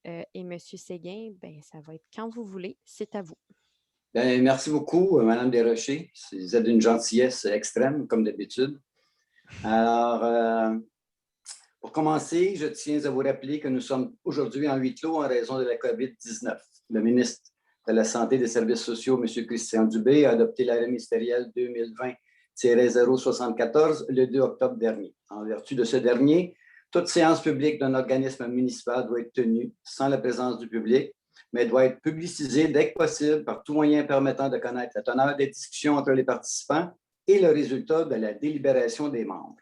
et M. Séguin, ben, ça va être quand vous voulez. C'est à vous. Bien, merci beaucoup, Mme Desrochers. Vous êtes d'une gentillesse extrême, comme d'habitude. Alors, pour commencer, je tiens à vous rappeler que nous sommes aujourd'hui en huis clos en raison de la COVID-19. Le ministre de la Santé et des Services sociaux, M. Christian Dubé, a adopté l'arrêt ministériel 2020-074 le 2 octobre dernier. En vertu de ce dernier, toute séance publique d'un organisme municipal doit être tenue sans la présence du public, mais doit être publicisée dès que possible par tout moyen permettant de connaître la teneur des discussions entre les participants et le résultat de la délibération des membres.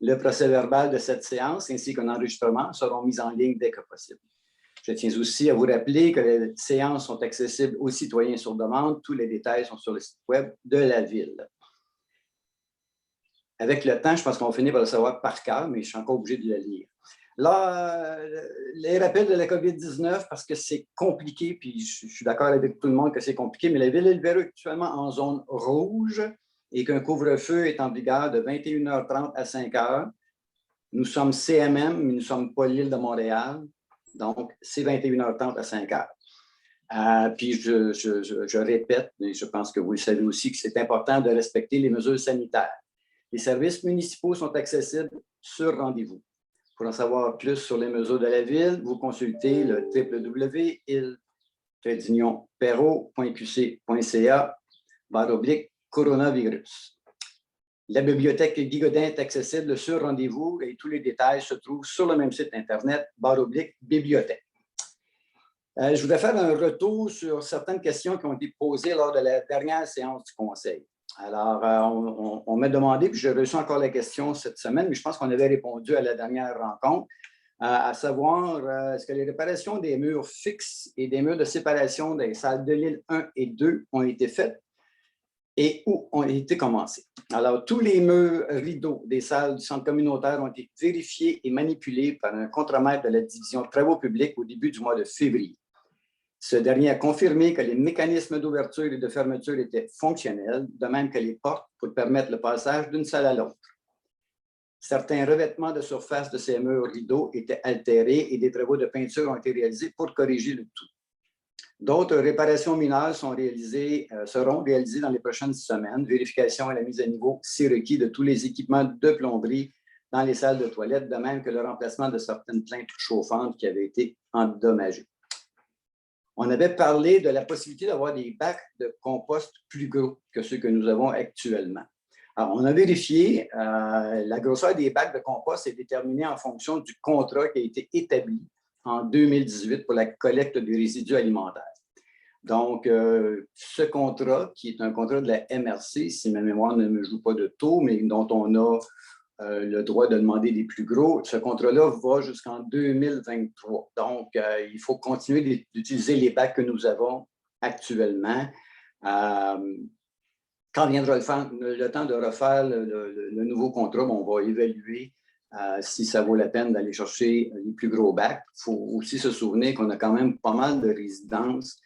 Le procès-verbal de cette séance ainsi qu'un enregistrement seront mis en ligne dès que possible. Je tiens aussi à vous rappeler que les séances sont accessibles aux citoyens sur demande. Tous les détails sont sur le site web de la Ville. Avec le temps, je pense qu'on va finir par le savoir par cœur, mais je suis encore obligé de le lire. Là, les rappels de la COVID-19, parce que c'est compliqué, puis je suis d'accord avec tout le monde que c'est compliqué, mais la Ville est levée actuellement en zone rouge et qu'un couvre-feu est en vigueur de 21h30 à 5h. Nous sommes CMM, mais nous ne sommes pas l'île de Montréal. Donc, c'est 21h30 à 5h. Puis, je répète, et je pense que vous le savez aussi, que c'est important de respecter les mesures sanitaires. Les services municipaux sont accessibles sur rendez-vous. Pour en savoir plus sur les mesures de la Ville, vous consultez le www.il-perrault.qc.ca/coronavirus. La bibliothèque Guy Godin est accessible sur rendez-vous et tous les détails se trouvent sur le même site Internet, /bibliothèque. Je voudrais faire un retour sur certaines questions qui ont été posées lors de la dernière séance du Conseil. Alors, on m'a demandé, puis j'ai reçu encore la question cette semaine, mais je pense qu'on avait répondu à la dernière rencontre, à savoir, est-ce que les réparations des murs fixes et des murs de séparation des salles de l'île 1 et 2 ont été faites et où ont été commencées. Alors, tous les murs rideaux des salles du centre communautaire ont été vérifiés et manipulés par un contremaître de la division travaux publics au début du mois de février. Ce dernier a confirmé que les mécanismes d'ouverture et de fermeture étaient fonctionnels, de même que les portes pour permettre le passage d'une salle à l'autre. Certains revêtements de surface de ces murs rideaux étaient altérés et des travaux de peinture ont été réalisés pour corriger le tout. D'autres réparations mineures seront réalisées dans les prochaines semaines. Vérification et la mise à niveau, si requis, de tous les équipements de plomberie dans les salles de toilette, de même que le remplacement de certaines plaintes chauffantes qui avaient été endommagées. On avait parlé de la possibilité d'avoir des bacs de compost plus gros que ceux que nous avons actuellement. Alors, on a vérifié, la grosseur des bacs de compost est déterminée en fonction du contrat qui a été établi en 2018 pour la collecte des résidus alimentaires. Donc, ce contrat, qui est un contrat de la MRC, si ma mémoire ne me joue pas de taux, mais dont on a le droit de demander des plus gros, ce contrat-là va jusqu'en 2023. Donc, il faut continuer d'utiliser les bacs que nous avons actuellement. Quand viendra le temps de refaire le nouveau contrat, on va évaluer si ça vaut la peine d'aller chercher les plus gros bacs. Il faut aussi se souvenir qu'on a quand même pas mal de résidences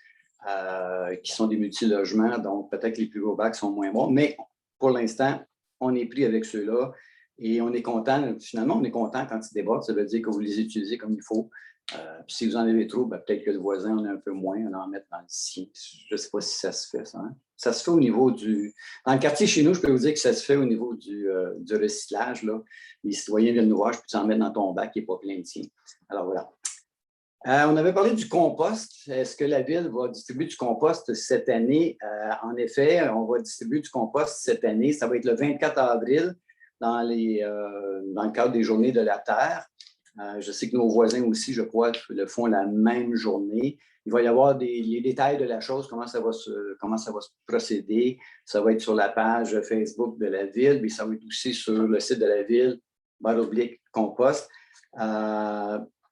qui sont des multilogements, donc peut-être que les plus gros bacs sont moins bons, mais pour l'instant, on est pris avec ceux-là. Et on est content, finalement, on est content quand ils débordent, ça veut dire que vous les utilisez comme il faut. Puis si vous en avez trop, peut-être que le voisin en a un peu moins, on en met dans le sien. Je ne sais pas si ça se fait, ça. Hein? Ça se fait au niveau du... Dans le quartier chez nous, je peux vous dire que ça se fait au niveau du recyclage. Là. Les citoyens viennent nous voir, je peux t'en mettre dans ton bac qui n'est pas plein de tien. Alors voilà. On avait parlé du compost. Est-ce que la Ville va distribuer du compost cette année? En effet, on va distribuer du compost cette année. Ça va être le 24 avril. Dans le cadre des Journées de la Terre. Je sais que nos voisins aussi, je crois, le font la même journée. Il va y avoir les détails de la chose, comment ça va se procéder. Ça va être sur la page Facebook de la Ville, mais ça va être aussi sur le site de la Ville, /compost.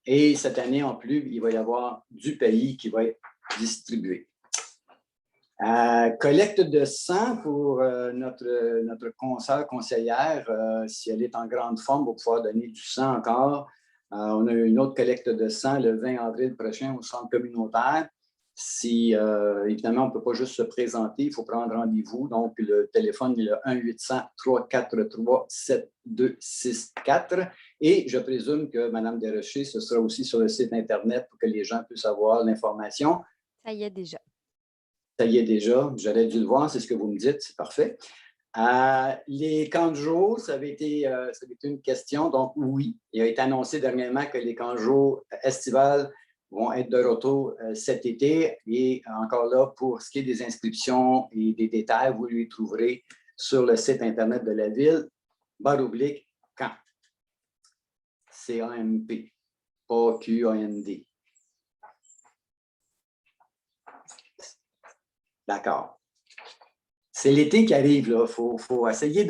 Et cette année, en plus, il va y avoir du pays qui va être distribué. Collecte de sang pour notre conseillère, si elle est en grande forme, pour pouvoir donner du sang encore. On a une autre collecte de sang le 20 avril prochain au centre communautaire. Si, évidemment, on ne peut pas juste se présenter, il faut prendre rendez-vous. Donc, le téléphone est le 1-800-343-7264. Et je présume que Mme Desrochers, ce sera aussi sur le site Internet pour que les gens puissent avoir l'information. Ça y est déjà. Ça y est déjà, j'aurais dû le voir, c'est ce que vous me dites, c'est parfait. Les camps de jour, ça avait été une question. Donc, oui, il a été annoncé dernièrement que les camps de jour estivales vont être de retour cet été. Et encore là, pour ce qui est des inscriptions et des détails, vous les trouverez sur le site Internet de la Ville, /camp. C-A-M-P, pas Q-A-N-D. D'accord. C'est l'été qui arrive, là. Faut essayer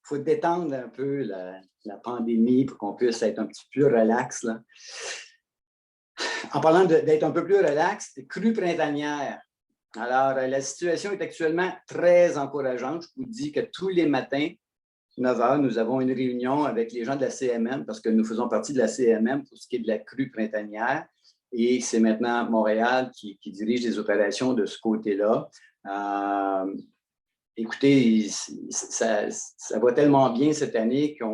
faut détendre un peu la pandémie pour qu'on puisse être un petit peu plus relax, là. En parlant d'être un peu plus relax, crue printanière. Alors, la situation est actuellement très encourageante. Je vous dis que tous les matins, 9 h, nous avons une réunion avec les gens de la CMM parce que nous faisons partie de la CMM pour ce qui est de la crue printanière. Et c'est maintenant Montréal qui dirige les opérations de ce côté-là. Écoutez, ça va tellement bien cette année qu'il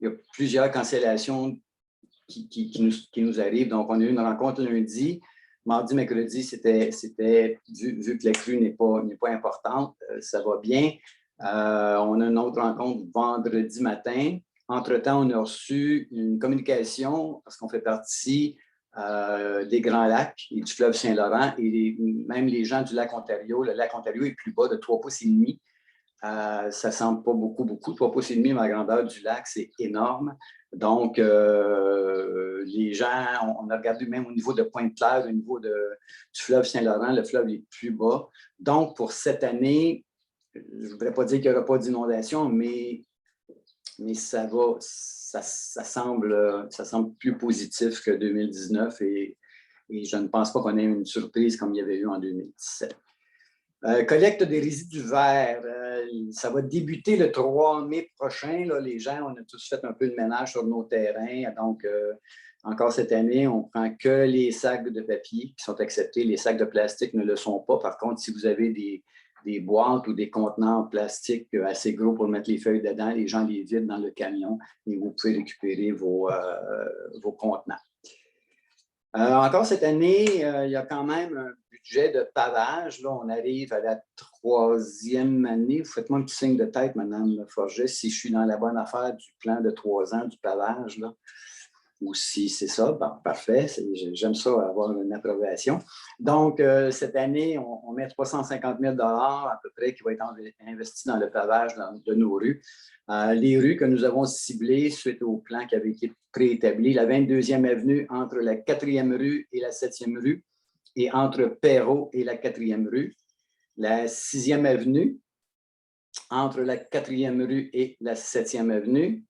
y a plusieurs cancellations qui nous arrivent. Donc, on a eu une rencontre lundi. Mardi, mercredi, c'était vu que la crue n'est pas importante, ça va bien. On a une autre rencontre vendredi matin. Entre-temps, on a reçu une communication parce qu'on fait partie des Grands Lacs et du fleuve Saint-Laurent et même les gens du lac Ontario. Le lac Ontario est plus bas de 3,5 pouces. Ça ne semble pas beaucoup. 3,5 pouces, la grandeur du lac, c'est énorme. Donc, les gens, on a regardé même au niveau de Pointe-Claire, au niveau du fleuve Saint-Laurent, le fleuve est plus bas. Donc, pour cette année, je ne voudrais pas dire qu'il n'y aura pas d'inondation, mais ça semble plus positif que 2019 et je ne pense pas qu'on ait une surprise comme il y avait eu en 2017. Collecte des résidus verts, ça va débuter le 3 mai prochain. Là, les gens, on a tous fait un peu de ménage sur nos terrains. Donc, encore cette année, on ne prend que les sacs de papier qui sont acceptés. Les sacs de plastique ne le sont pas. Par contre, si vous avez des boîtes ou des contenants en plastique assez gros pour mettre les feuilles dedans, les gens les vident dans le camion et vous pouvez récupérer vos contenants. Encore cette année, il y a quand même un budget de pavage. Là, on arrive à la 3e année. Vous faites-moi un petit signe de tête, Mme Forget, si je suis dans la bonne affaire du plan de 3 ans du pavage, là. Ou si c'est ça, bon, parfait. J'aime ça, avoir une approbation. Donc, cette année, on met 350 000 $ à peu près qui va être investi dans le pavage de nos rues. Les rues que nous avons ciblées suite au plan qui avait été préétabli, la 22e avenue entre la 4e rue et la 7e rue et entre Perrault et la 4e rue. La 6e avenue entre la 4e rue et la 7e avenue.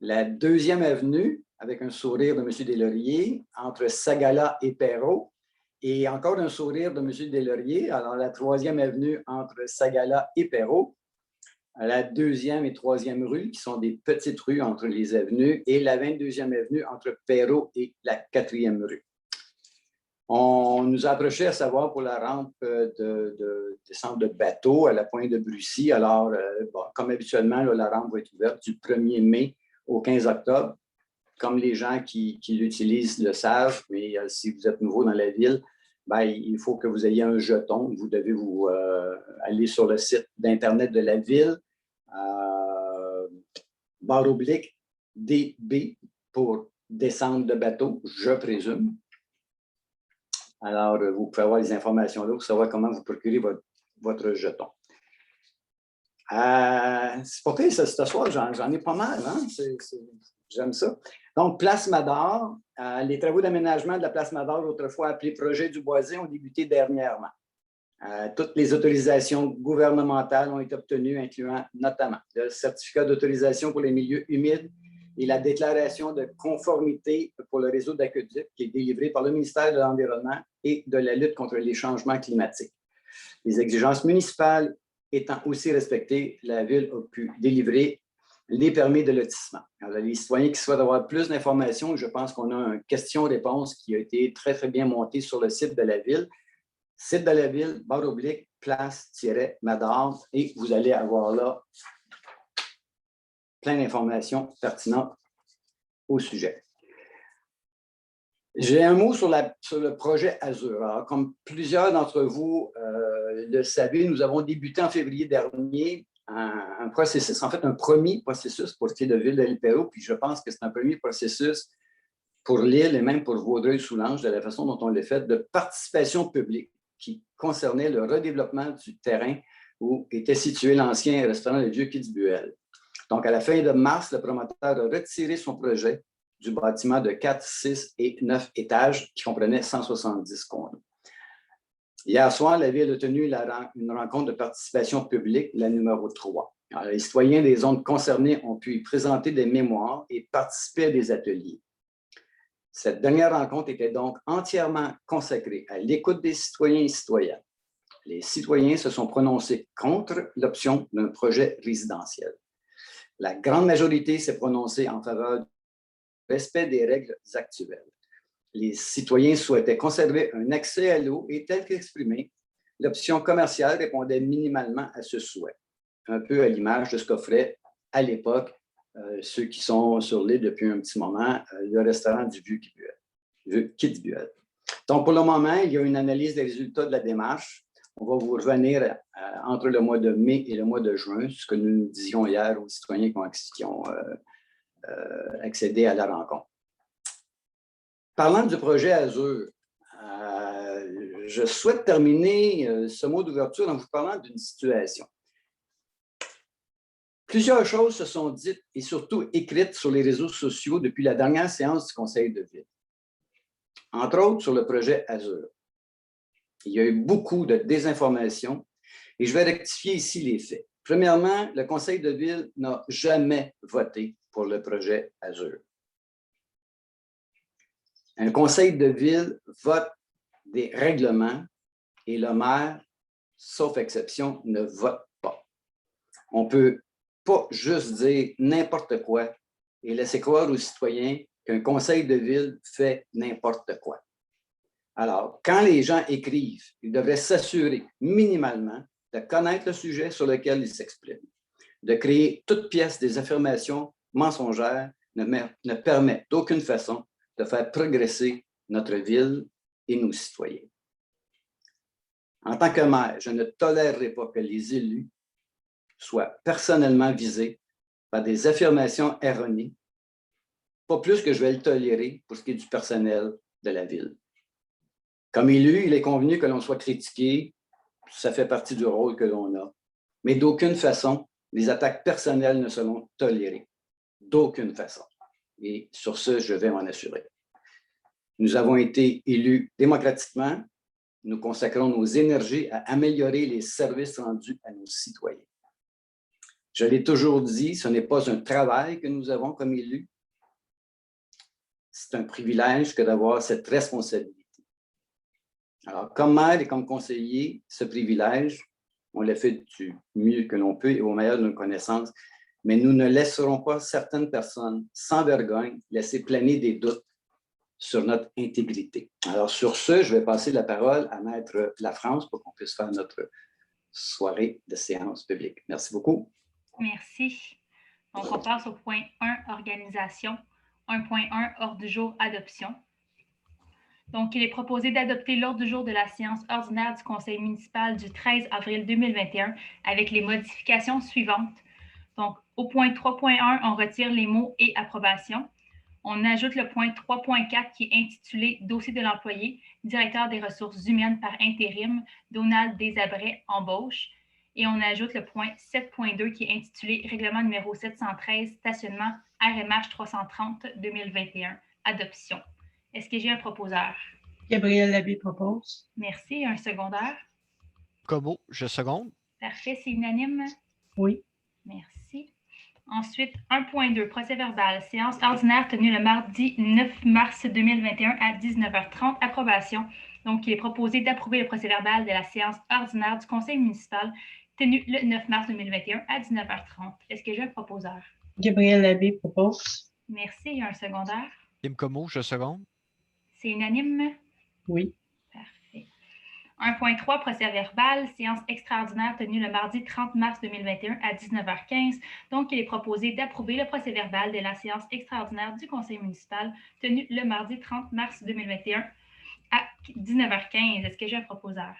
La 2e avenue avec un sourire de M. Deslauriers entre Sagala et Perrault. Et encore un sourire de M. Deslauriers, alors la 3e avenue entre Sagala et Perrault. La 2e et 3e rue, qui sont des petites rues entre les avenues, et la 22e avenue entre Perrault et la 4e rue. On nous a approché à savoir pour la rampe de descente de bateau à la pointe de Brucy. Alors, bon, comme habituellement, là, la rampe va être ouverte du 1er mai au 15 octobre. Comme les gens qui l'utilisent le savent, mais si vous êtes nouveau dans la ville, ben, il faut que vous ayez un jeton. Vous devez aller sur le site d'Internet de la ville, /DB pour descendre de bateau, je présume. Alors, vous pouvez avoir les informations là pour savoir comment vous procurez votre jeton. C'est pas pire, ce soir, j'en ai pas mal. Hein? J'aime ça. Donc, Place Mador, les travaux d'aménagement de la Place Mador, autrefois appelée Projet du Boisé, ont débuté dernièrement. Toutes les autorisations gouvernementales ont été obtenues, incluant notamment le certificat d'autorisation pour les milieux humides et la déclaration de conformité pour le réseau d'aqueduc qui est délivré par le ministère de l'Environnement et de la lutte contre les changements climatiques. Les exigences municipales étant aussi respectées, la Ville a pu délivrer les permis de lotissement. Alors, les citoyens qui souhaitent avoir plus d'informations, je pense qu'on a une question-réponse qui a été très, très bien montée sur le site de la Ville. site de la ville, /place-madame, et vous allez avoir là plein d'informations pertinentes au sujet. J'ai un mot sur le projet Azur. Alors, comme plusieurs d'entre vous le savez, nous avons débuté en février dernier un processus, en fait un premier processus pour ce qui est de Ville de l'Ipéro, puis je pense que c'est un premier processus pour l'île et même pour Vaudreuil-Soulanges, de la façon dont on l'a fait, de participation publique qui concernait le redéveloppement du terrain où était situé l'ancien restaurant Le Vieux Kitzbühel. Donc, à la fin de mars, le promoteur a retiré son projet du bâtiment de 4, 6 et 9 étages qui comprenait 170 condos. Hier soir, la Ville a tenu une rencontre de participation publique, la numéro 3. Alors, les citoyens des zones concernées ont pu y présenter des mémoires et participer à des ateliers. Cette dernière rencontre était donc entièrement consacrée à l'écoute des citoyens et citoyennes. Les citoyens se sont prononcés contre l'option d'un projet résidentiel. La grande majorité s'est prononcée en faveur du respect des règles actuelles. Les citoyens souhaitaient conserver un accès à l'eau et, tel qu'exprimé, l'option commerciale répondait minimalement à ce souhait, un peu à l'image de ce qu'offrait à l'époque ceux qui sont sur l'île depuis un petit moment, le restaurant du Vieux Kitzbühel. Donc, pour le moment, il y a une analyse des résultats de la démarche. On va vous revenir entre le mois de mai et le mois de juin, ce que nous disions hier aux citoyens qui ont accédé à la rencontre. Parlant du projet Azur, je souhaite terminer ce mot d'ouverture en vous parlant d'une situation. Plusieurs choses se sont dites et surtout écrites sur les réseaux sociaux depuis la dernière séance du Conseil de ville. Entre autres, sur le projet Azur. Il y a eu beaucoup de désinformation et je vais rectifier ici les faits. Premièrement, le Conseil de ville n'a jamais voté pour le projet Azur. Un conseil de ville vote des règlements et le maire, sauf exception, ne vote pas. On ne peut pas juste dire n'importe quoi et laisser croire aux citoyens qu'un conseil de ville fait n'importe quoi. Alors, quand les gens écrivent, ils devraient s'assurer minimalement de connaître le sujet sur lequel ils s'expriment. De créer toute pièce des affirmations mensongères ne permet d'aucune façon de faire progresser notre ville et nos citoyens. En tant que maire, je ne tolérerai pas que les élus soient personnellement visés par des affirmations erronées, pas plus que je vais le tolérer pour ce qui est du personnel de la ville. Comme élu, il est convenu que l'on soit critiqué, ça fait partie du rôle que l'on a, mais d'aucune façon, les attaques personnelles ne seront tolérées. D'aucune façon. Et sur ce, je vais m'en assurer. Nous avons été élus démocratiquement. Nous consacrons nos énergies à améliorer les services rendus à nos citoyens. Je l'ai toujours dit, ce n'est pas un travail que nous avons comme élus. C'est un privilège que d'avoir cette responsabilité. Alors, comme maire et comme conseiller, ce privilège, on l'a fait du mieux que l'on peut et au meilleur de nos connaissances, mais nous ne laisserons pas certaines personnes sans vergogne laisser planer des doutes sur notre intégrité. Alors, sur ce, je vais passer la parole à Maître Lafrance pour qu'on puisse faire notre soirée de séance publique. Merci beaucoup. Merci. Donc, on passe au point 1, organisation. 1.1, ordre du jour, adoption. Donc, il est proposé d'adopter l'ordre du jour de la séance ordinaire du Conseil municipal du 13 avril 2021 avec les modifications suivantes. Donc, au point 3.1, on retire les mots « et approbation ». On ajoute le point 3.4 qui est intitulé « Dossier de l'employé, directeur des ressources humaines par intérim, Donald Desabrais, embauche ». Et on ajoute le point 7.2 qui est intitulé « Règlement numéro 713, stationnement RMH 330-2021, adoption ». Est-ce que j'ai un proposeur? Gabriel Labbé propose. Merci. Un secondaire? Como, je seconde. Parfait. C'est unanime? Oui. Merci. Ensuite, 1.2, procès-verbal. Séance ordinaire tenue le mardi 9 mars 2021 à 19h30. Approbation. Donc, il est proposé d'approuver le procès-verbal de la séance ordinaire du Conseil municipal tenue le 9 mars 2021 à 19h30. Est-ce que j'ai un proposeur? Gabriel Labbé propose. Merci. Un secondaire? Tim Como, je seconde. C'est unanime? Oui. Parfait. 1.3, procès-verbal, séance extraordinaire tenue le mardi 30 mars 2021 à 19h15. Donc, il est proposé d'approuver le procès-verbal de la séance extraordinaire du conseil municipal tenue le mardi 30 mars 2021 à 19h15. Est-ce que j'ai un proposeur?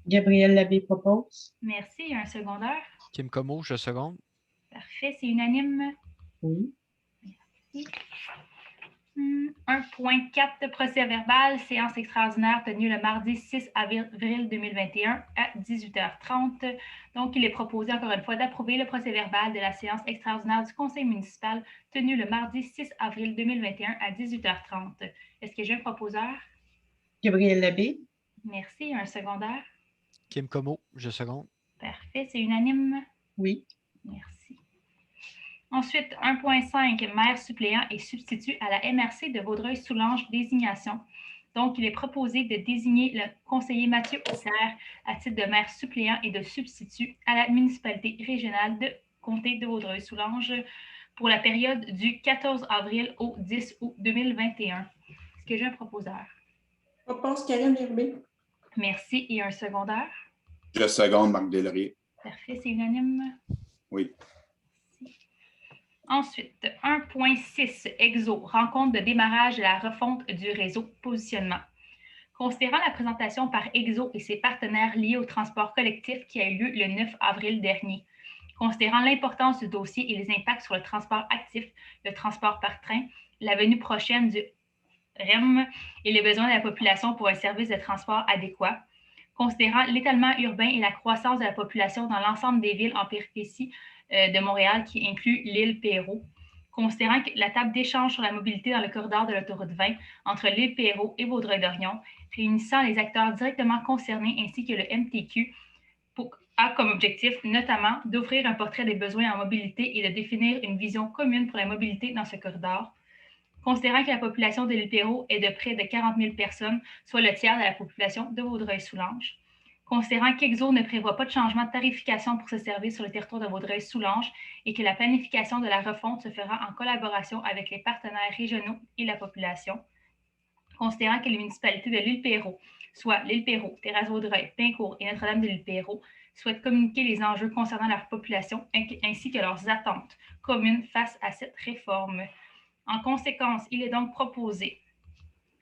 Gabriel Labbé propose. Merci. Un secondeur? Kim Como, je seconde. Parfait. C'est unanime. Oui. Merci. 1.4, procès-verbal, séance extraordinaire tenue le mardi 6 avril 2021 à 18h30. Donc, il est proposé encore une fois d'approuver le procès-verbal de la séance extraordinaire du conseil municipal tenue le mardi 6 avril 2021 à 18h30. Est-ce que j'ai un proposeur? Gabriel Labbé. Merci. Un secondaire? Kim Como, je seconde. Parfait. C'est unanime. Oui. Merci. Ensuite, 1.5, maire suppléant et substitut à la MRC de Vaudreuil-Soulanges, désignation. Donc, il est proposé de désigner le conseiller Mathieu Auxerre à titre de maire suppléant et de substitut à la municipalité régionale de comté de Vaudreuil-Soulanges pour la période du 14 avril au 10 août 2021. Est-ce que j'ai un proposeur? Propose Karine Gerbet. Merci. Et un secondaire? Je seconde, Marc Deslauriers. Parfait. C'est unanime. Oui. Ensuite, 1.6, EXO, rencontre de démarrage de la refonte du réseau positionnement. Considérant la présentation par EXO et ses partenaires liés au transport collectif qui a eu lieu le 9 avril dernier, considérant l'importance du dossier et les impacts sur le transport actif, le transport par train, la venue prochaine du REM et les besoins de la population pour un service de transport adéquat, considérant l'étalement urbain et la croissance de la population dans l'ensemble des villes en périphérie de Montréal, qui inclut l'île Perrot, considérant que la table d'échange sur la mobilité dans le corridor de l'autoroute 20 entre l'île Perrot et Vaudreuil-Dorion, réunissant les acteurs directement concernés ainsi que le MTQ, a comme objectif notamment d'offrir un portrait des besoins en mobilité et de définir une vision commune pour la mobilité dans ce corridor. Considérant que la population de l'île Perrot est de près de 40 000 personnes, soit le tiers de la population de Vaudreuil-Soulanges. Considérant qu'EXO ne prévoit pas de changement de tarification pour ce service sur le territoire de Vaudreuil-Soulanges et que la planification de la refonte se fera en collaboration avec les partenaires régionaux et la population. Considérant que les municipalités de l'île Perrot, soit l'île Perrot, Terrasse-Vaudreuil, Pincourt et Notre-Dame de l'île Perrot, souhaitent communiquer les enjeux concernant leur population ainsi que leurs attentes communes face à cette réforme. En conséquence, il est donc proposé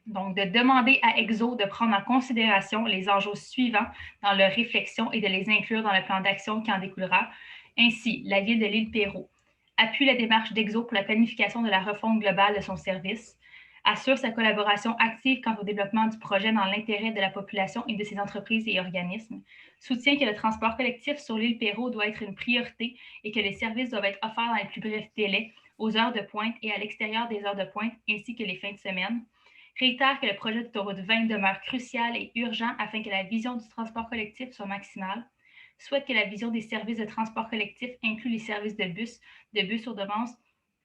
de demander à EXO de prendre en considération les enjeux suivants dans leur réflexion et de les inclure dans le plan d'action qui en découlera. Ainsi, la ville de l'île Perrot appuie la démarche d'EXO pour la planification de la refonte globale de son service, assure sa collaboration active quant au développement du projet dans l'intérêt de la population et de ses entreprises et organismes, soutient que le transport collectif sur l'île Perrot doit être une priorité et que les services doivent être offerts dans les plus brefs délais, aux heures de pointe et à l'extérieur des heures de pointe, ainsi que les fins de semaine. Réitère que le projet d'autoroute 20 demeure crucial et urgent afin que la vision du transport collectif soit maximale. Souhaite que la vision des services de transport collectif inclue les services de bus sur demande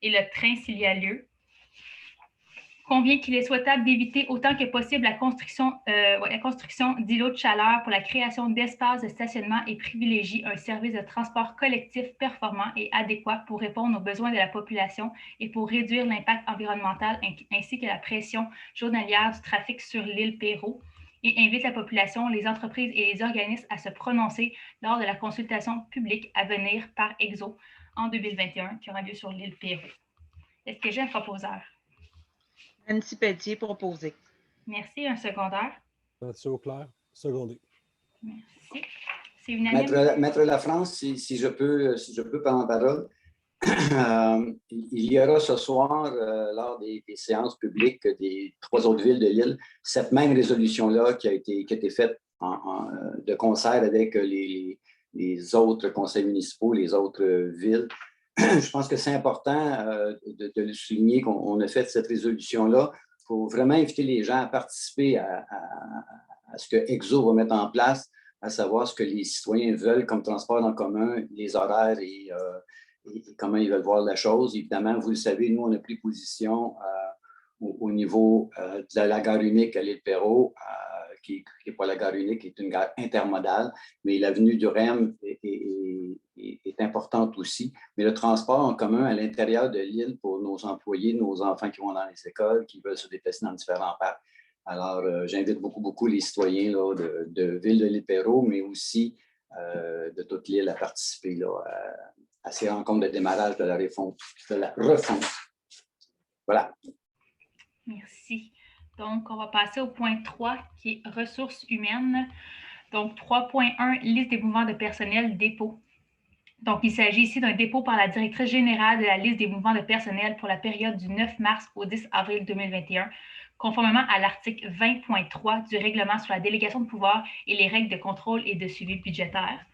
et le train s'il y a lieu. Convient qu'il est souhaitable d'éviter autant que possible la construction d'îlots de chaleur pour la création d'espaces de stationnement et privilégie un service de transport collectif performant et adéquat pour répondre aux besoins de la population et pour réduire l'impact environnemental ainsi que la pression journalière du trafic sur l'île Perrot, et invite la population, les entreprises et les organismes à se prononcer lors de la consultation publique à venir par EXO en 2021 qui aura lieu sur l'île Perrot. Est-ce que j'ai un proposeur? Nancy Pelletier, proposé. Merci. Un secondaire? Mathieu Auclair, secondé. Merci. C'est unanime. Maître Lafrance, si je peux prendre la parole. Il y aura ce soir, lors des séances publiques des 3 autres villes de l'île, cette même résolution-là qui a été faite de concert avec les autres conseils municipaux, les autres villes. Je pense que c'est important de le souligner qu'on a fait cette résolution-là. Il faut vraiment inviter les gens à participer à ce que EXO va mettre en place, à savoir ce que les citoyens veulent comme transport en commun, les horaires et comment ils veulent voir la chose. Évidemment, vous le savez, nous, on a pris position au niveau de la gare unique à l'île Perrot, qui n'est pas la gare unique, qui est une gare intermodale, mais l'avenue du REM est importante aussi. Mais le transport en commun à l'intérieur de l'île pour nos employés, nos enfants qui vont dans les écoles, qui veulent se déplacer dans différents parcs, Alors, j'invite beaucoup les citoyens là, de Ville de l'Île-Perrot, mais aussi de toute l'île à participer là, à ces rencontres de démarrage de la refonte. Voilà. Merci. Donc, on va passer au point 3, qui est ressources humaines. Donc, 3.1, liste des mouvements de personnel, dépôt. Donc, il s'agit ici d'un dépôt par la directrice générale de la liste des mouvements de personnel pour la période du 9 mars au 10 avril 2021, conformément à l'article 20.3 du règlement sur la délégation de pouvoir et les règles de contrôle et de suivi budgétaire.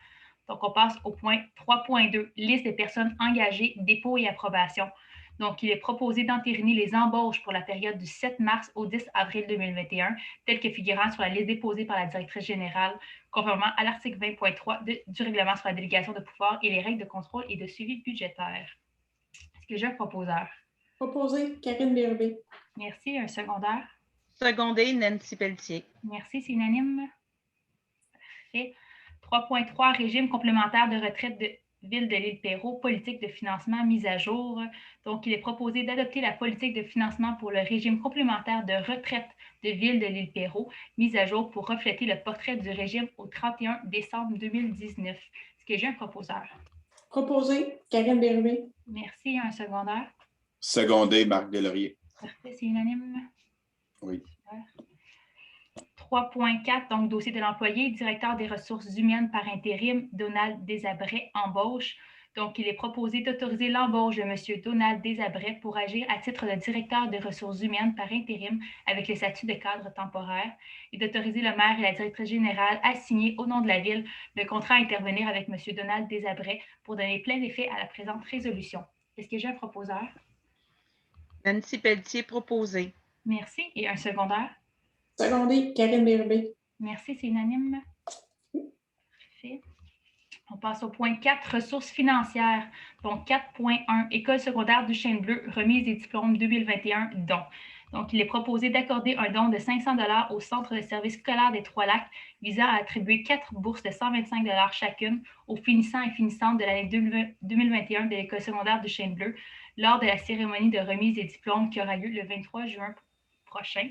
Donc, on passe au point 3.2, liste des personnes engagées, dépôt et approbation. Donc, il est proposé d'entériner les embauches pour la période du 7 mars au 10 avril 2021, telles que figurant sur la liste déposée par la directrice générale, conformément à l'article 20.3 du règlement sur la délégation de pouvoir et les règles de contrôle et de suivi budgétaire. Est-ce que j'ai un proposeur? Proposé, Karine Bérubé. Merci. Un secondaire? Secondé, Nancy Pelletier. Merci. C'est unanime. Parfait. 3.3, régime complémentaire de retraite de Ville de l'Île-Perrot, politique de financement mise à jour. Donc, il est proposé d'adopter la politique de financement pour le régime complémentaire de retraite de Ville de l'Île-Perrot, mise à jour pour refléter le portrait du régime au 31 décembre 2019. Est-ce que j'ai un proposeur? Proposé, Karine Bérubé. Merci. Un secondaire? Secondé, Marc Delaurier. Parfait, c'est unanime. Oui. 3.4, donc dossier de l'employé, directeur des ressources humaines par intérim, Donald Desabrais, embauche. Donc, il est proposé d'autoriser l'embauche de M. Donald Desabrais pour agir à titre de directeur des ressources humaines par intérim avec les statuts de cadre temporaire et d'autoriser le maire et la directrice générale à signer au nom de la Ville le contrat à intervenir avec M. Donald Desabrais pour donner plein effet à la présente résolution. Est-ce que j'ai un proposeur? Nancy Pelletier, proposé. Merci. Et un secondaire? Secondé, Karine Bérubé. Merci, c'est unanime. Parfait. On passe au point 4, ressources financières. Donc, 4.1, École secondaire du Chêne-Bleu, remise des diplômes 2021, don. Donc, il est proposé d'accorder un don de 500 $ au Centre de services scolaires des Trois-Lacs visant à attribuer 4 bourses de 125 $ chacune aux finissants et finissantes de l'année 2021 de l'École secondaire du Chêne-Bleu lors de la cérémonie de remise des diplômes qui aura lieu le 23 juin prochain,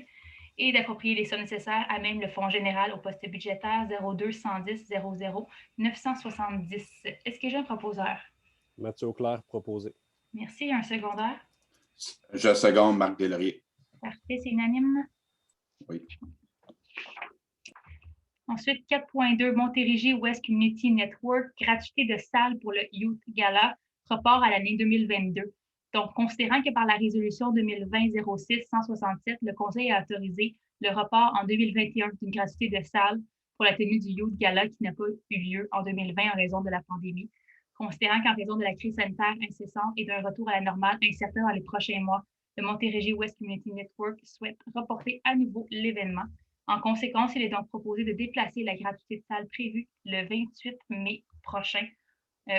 et d'approprier les sommes nécessaires à même le Fonds général au poste budgétaire 02 110 00 970. Est-ce que j'ai un proposeur? Mathieu Auclair, proposé. Merci. Un secondaire? Je seconde, Marc Delaurier. Parfait, c'est unanime. Oui. Ensuite, 4.2, Montérégie West Community Network, gratuité de salle pour le Youth Gala, report à l'année 2022. Donc, considérant que par la résolution 2020-06-167, le Conseil a autorisé le report en 2021 d'une gratuité de salle pour la tenue du Youth Gala qui n'a pas eu lieu en 2020 en raison de la pandémie, considérant qu'en raison de la crise sanitaire incessante et d'un retour à la normale incertain dans les prochains mois, le Montérégie West Community Network souhaite reporter à nouveau l'événement. En conséquence, il est donc proposé de déplacer la gratuité de salle prévue le 28 mai prochain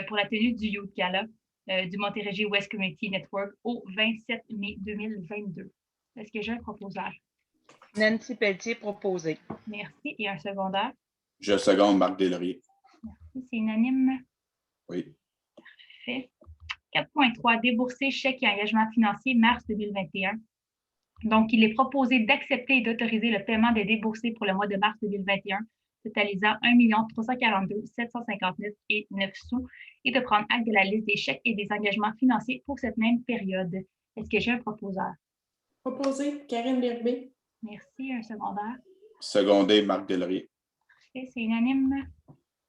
pour la tenue du Youth Gala du Montérégie West Community Network au 27 mai 2022. Est-ce que j'ai un proposeur? Nancy Pelletier, proposé. Merci. Et un secondaire? Je seconde, Marc Delaurier. Merci. C'est unanime. Oui. Parfait. 4.3, débourser chèques et engagements financiers mars 2021. Donc, il est proposé d'accepter et d'autoriser le paiement des déboursés pour le mois de mars 2021, totalisant 1 342 759 et 9 sous, et de prendre acte de la liste des chèques et des engagements financiers pour cette même période. Est-ce que j'ai un proposeur? Proposé, Karine Bérubé. Merci. Un secondaire? Secondé, Marc Delaurier. Parfait, c'est unanime.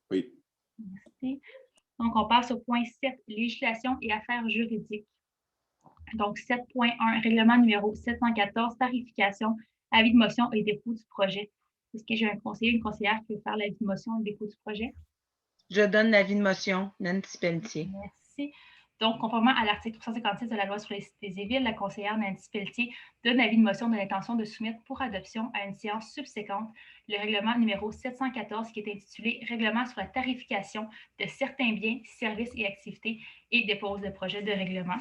Oui. Merci. Donc, on passe au point 7, législation et affaires juridiques. Donc, 7.1, règlement numéro 714, tarification, avis de motion et dépôt du projet. Est-ce que j'ai un conseiller, une conseillère qui veut faire l'avis de motion et le dépôt du projet? Je donne l'avis de motion, Nancy Pelletier. Merci. Donc, conformément à l'article 356 de la loi sur les cités et villes, la conseillère Nancy Pelletier donne l'avis de motion de l'intention de soumettre pour adoption à une séance subséquente le règlement numéro 714 qui est intitulé « Règlement sur la tarification de certains biens, services et activités » et dépose le projet de règlement.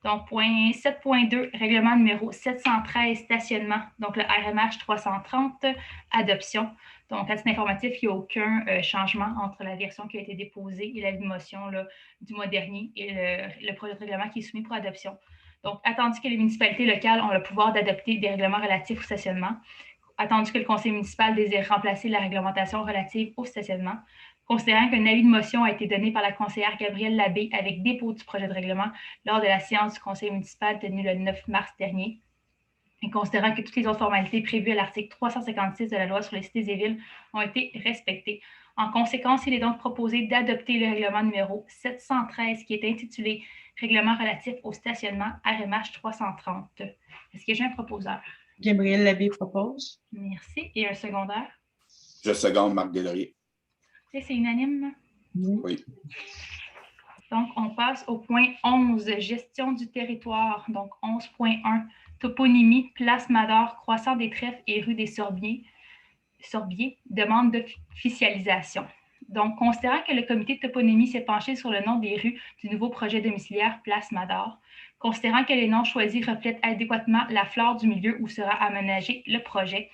Donc, point 7.2, règlement numéro 713, stationnement, donc le RMH 330, adoption. Donc, à titre informatif, il n'y a aucun changement entre la version qui a été déposée et l'avis de motion là, du mois dernier et le projet de règlement qui est soumis pour adoption. Donc, attendu que les municipalités locales ont le pouvoir d'adopter des règlements relatifs au stationnement, attendu que le conseil municipal désire remplacer la réglementation relative au stationnement, considérant qu'un avis de motion a été donné par la conseillère Gabrielle Labbé avec dépôt du projet de règlement lors de la séance du conseil municipal tenue le 9 mars dernier, et considérant que toutes les autres formalités prévues à l'article 356 de la loi sur les cités et villes ont été respectées. En conséquence, il est donc proposé d'adopter le règlement numéro 713 qui est intitulé « Règlement relatif au stationnement RMH 330 ». Est-ce que j'ai un proposeur? Gabrielle Labbé propose. Merci. Et un secondaire? Je seconde Marc Deslauriers. C'est unanime? Oui. Donc, on passe au point 11, gestion du territoire. Donc, 11.1, toponymie, place Mador, croissant des Trèfles et rue des Sorbiers, demande d'officialisation. Donc, considérant que le comité de toponymie s'est penché sur le nom des rues du nouveau projet domiciliaire Place Mador, considérant que les noms choisis reflètent adéquatement la flore du milieu où sera aménagé le projet,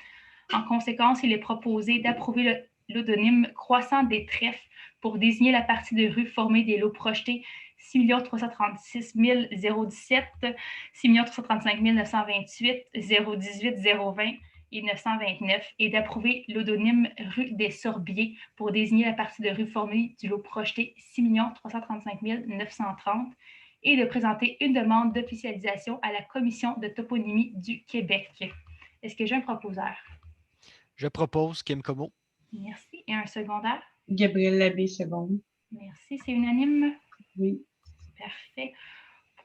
en conséquence, il est proposé d'approuver l'odonyme croissant des Trèfles pour désigner la partie de rue formée des lots projetés 6 336 017, 6 335 928, 018, 020 et 929 et d'approuver l'odonyme rue des Sorbiers pour désigner la partie de rue formée du lot projeté 6 335 930 et de présenter une demande d'officialisation à la Commission de toponymie du Québec. Est-ce que j'ai un proposeur? Je propose Kim Como. Merci. Et un secondaire? Gabrielle Labbé, seconde. Merci. C'est unanime? Oui. Parfait.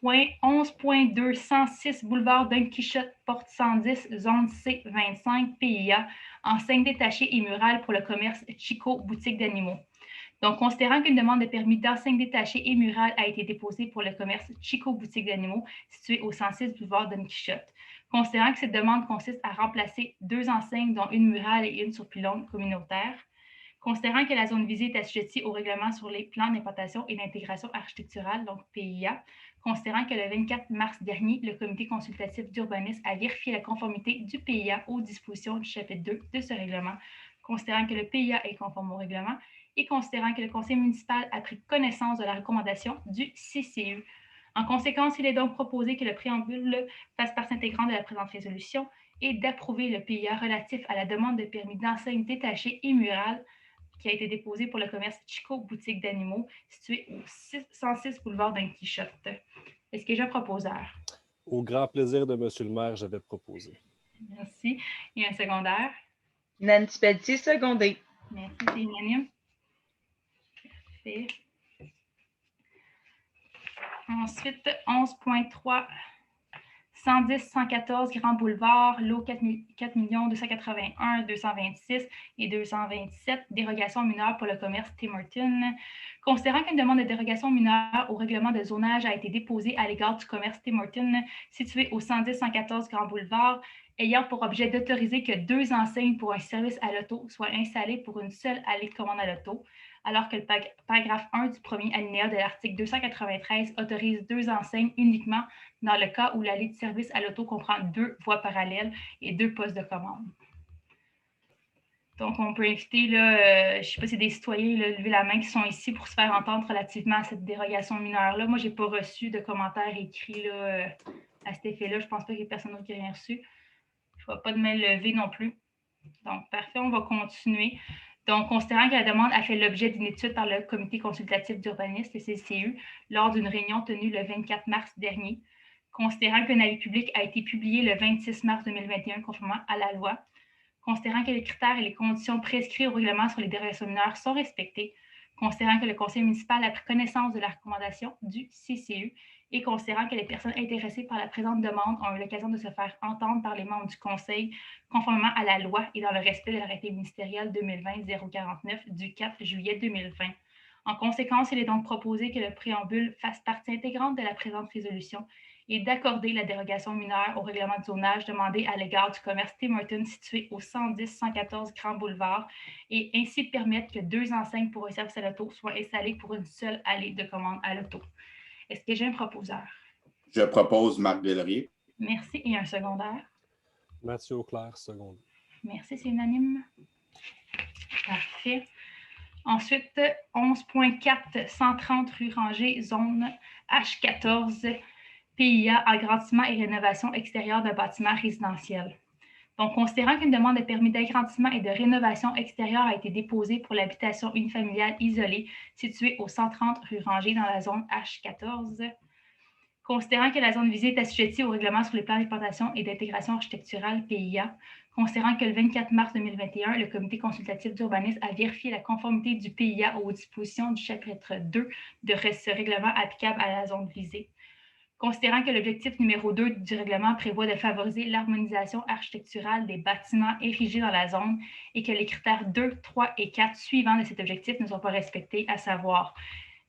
Point 11.2, 106 boulevard Don Quichotte, porte 110, zone C, 25, PIA, enseigne détachée et murale pour le commerce Chico, boutique d'animaux. Donc, considérant qu'une demande de permis d'enseigne détachée et murale a été déposée pour le commerce Chico, boutique d'animaux, situé au 106 boulevard Don Quichotte, considérant que cette demande consiste à remplacer 2 enseignes, dont une murale et une sur pylône communautaire, considérant que la zone visée est assujettie au règlement sur les plans d'implantation et d'intégration architecturale, donc PIA, considérant que le 24 mars dernier, le comité consultatif d'urbanisme a vérifié la conformité du PIA aux dispositions du chapitre 2 de ce règlement, considérant que le PIA est conforme au règlement et considérant que le conseil municipal a pris connaissance de la recommandation du CCU. En conséquence, il est donc proposé que le préambule fasse partie intégrante de la présente résolution et d'approuver le PIA relatif à la demande de permis d'enseigne détachée et murale qui a été déposé pour le commerce Chico, boutique d'animaux, situé au 106 boulevard Don Quichotte. Est-ce que j'ai un proposeur? Au grand plaisir de Monsieur le maire, j'avais proposé. Merci. Et un secondaire? Nancy Pelletier, secondé. Merci, c'est unanime. Parfait. Ensuite, 11.3, 110-114 Grand Boulevard, lot 4 281 226 et 227, dérogation mineure pour le commerce Tim Hortons. Considérant qu'une demande de dérogation mineure au règlement de zonage a été déposée à l'égard du commerce Tim Hortons situé au 110-114 Grand Boulevard, ayant pour objet d'autoriser que 2 enseignes pour un service à l'auto soient installées pour une seule allée de commande à l'auto, alors que le paragraphe 1 du premier alinéa de l'article 293 autorise 2 enseignes uniquement dans le cas où l'allée de service à l'auto comprend 2 voies parallèles et 2 postes de commande. Donc, on peut inviter, là, je ne sais pas si c'est des citoyens, là, lever la main qui sont ici pour se faire entendre relativement à cette dérogation mineure-là. Moi, je n'ai pas reçu de commentaires écrits là, à cet effet-là. Je ne pense pas qu'il y ait personne d'autre qui ait rien reçu. Je ne vois pas de main levée non plus. Donc, parfait, on va continuer. Donc, considérant que la demande a fait l'objet d'une étude par le comité consultatif d'urbanisme, le CCU, lors d'une réunion tenue le 24 mars dernier, considérant qu'un avis public a été publié le 26 mars 2021 conformément à la loi, considérant que les critères et les conditions prescrits au règlement sur les dérogations mineures sont respectés, considérant que le conseil municipal a pris connaissance de la recommandation du CCU et considérant que les personnes intéressées par la présente demande ont eu l'occasion de se faire entendre par les membres du conseil conformément à la loi et dans le respect de l'arrêté ministériel 2020-049 du 4 juillet 2020. En conséquence, il est donc proposé que le préambule fasse partie intégrante de la présente résolution et d'accorder la dérogation mineure au règlement de zonage demandé à l'égard du commerce Tim Hortons situé au 110-114 Grand Boulevard et ainsi permettre que 2 enseignes pour un service à l'auto soient installées pour une seule allée de commande à l'auto. Est-ce que j'ai un proposeur? Je propose Marc Deslauriers. Merci. Et un secondaire? Mathieu Auclair, seconde. Merci, c'est unanime. Parfait. Ensuite, 11.4, 130 rue Rangée, zone H14, PIA, agrandissement et rénovation extérieure d'un bâtiment résidentiel. Donc, considérant qu'une demande de permis d'agrandissement et de rénovation extérieure a été déposée pour l'habitation unifamiliale isolée située au 130 rue Rangé dans la zone H14, considérant que la zone visée est assujettie au règlement sur les plans d'implantation et d'intégration architecturale PIA, considérant que le 24 mars 2021, le comité consultatif d'urbanisme a vérifié la conformité du PIA aux dispositions du chapitre 2 de ce règlement applicable à la zone visée, considérant que l'objectif numéro 2 du règlement prévoit de favoriser l'harmonisation architecturale des bâtiments érigés dans la zone et que les critères 2, 3 et 4 suivants de cet objectif ne sont pas respectés, à savoir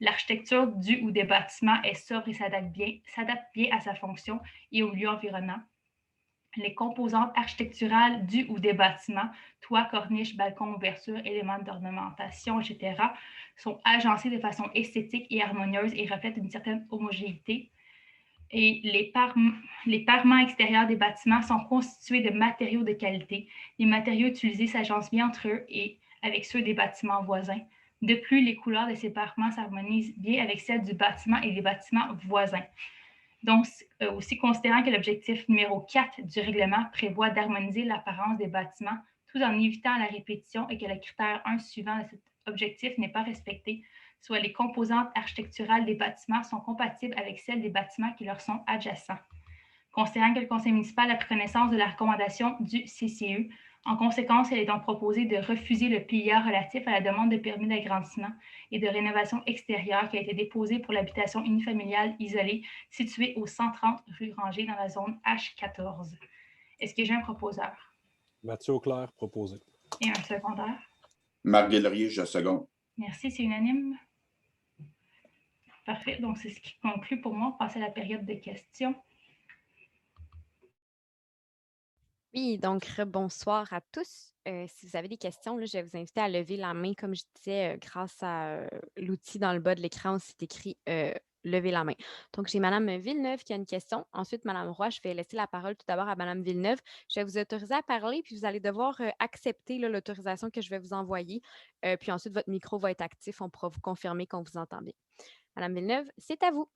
l'architecture du ou des bâtiments est sobre et s'adapte bien à sa fonction et au milieu environnant. Les composantes architecturales du ou des bâtiments, toits, corniches, balcons, ouvertures, éléments d'ornementation, etc., sont agencées de façon esthétique et harmonieuse et reflètent une certaine homogénéité. Et les parements extérieurs des bâtiments sont constitués de matériaux de qualité. Les matériaux utilisés s'agencent bien entre eux et avec ceux des bâtiments voisins. De plus, les couleurs de ces parements s'harmonisent bien avec celles du bâtiment et des bâtiments voisins. Donc, aussi considérant que l'objectif numéro 4 du règlement prévoit d'harmoniser l'apparence des bâtiments tout en évitant la répétition et que le critère 1 suivant de cet objectif n'est pas respecté, soit les composantes architecturales des bâtiments sont compatibles avec celles des bâtiments qui leur sont adjacents. Considérant que le conseil municipal a pris connaissance de la recommandation du CCE, en conséquence, il est donc proposé de refuser le PIA relatif à la demande de permis d'agrandissement et de rénovation extérieure qui a été déposée pour l'habitation unifamiliale isolée située au 130 rue Rangé dans la zone H14. Est-ce que j'ai un proposeur? Mathieu Auclair, proposé. Et un secondaire? Marc Deslauriers, je seconde. Merci, c'est unanime. Parfait, donc c'est ce qui conclut pour moi. On passe à la période de questions. Oui, donc bonsoir à tous. Si vous avez des questions, là, je vais vous inviter à lever la main. Comme je disais, grâce à l'outil dans le bas de l'écran, c'est écrit lever la main. Donc, j'ai Mme Villeneuve qui a une question. Ensuite, Mme Roy, je vais laisser la parole tout d'abord à Mme Villeneuve. Je vais vous autoriser à parler, puis vous allez devoir accepter l'autorisation que je vais vous envoyer. Puis ensuite, votre micro va être actif. On pourra vous confirmer qu'on vous entend bien. Mme Villeneuve, c'est à vous.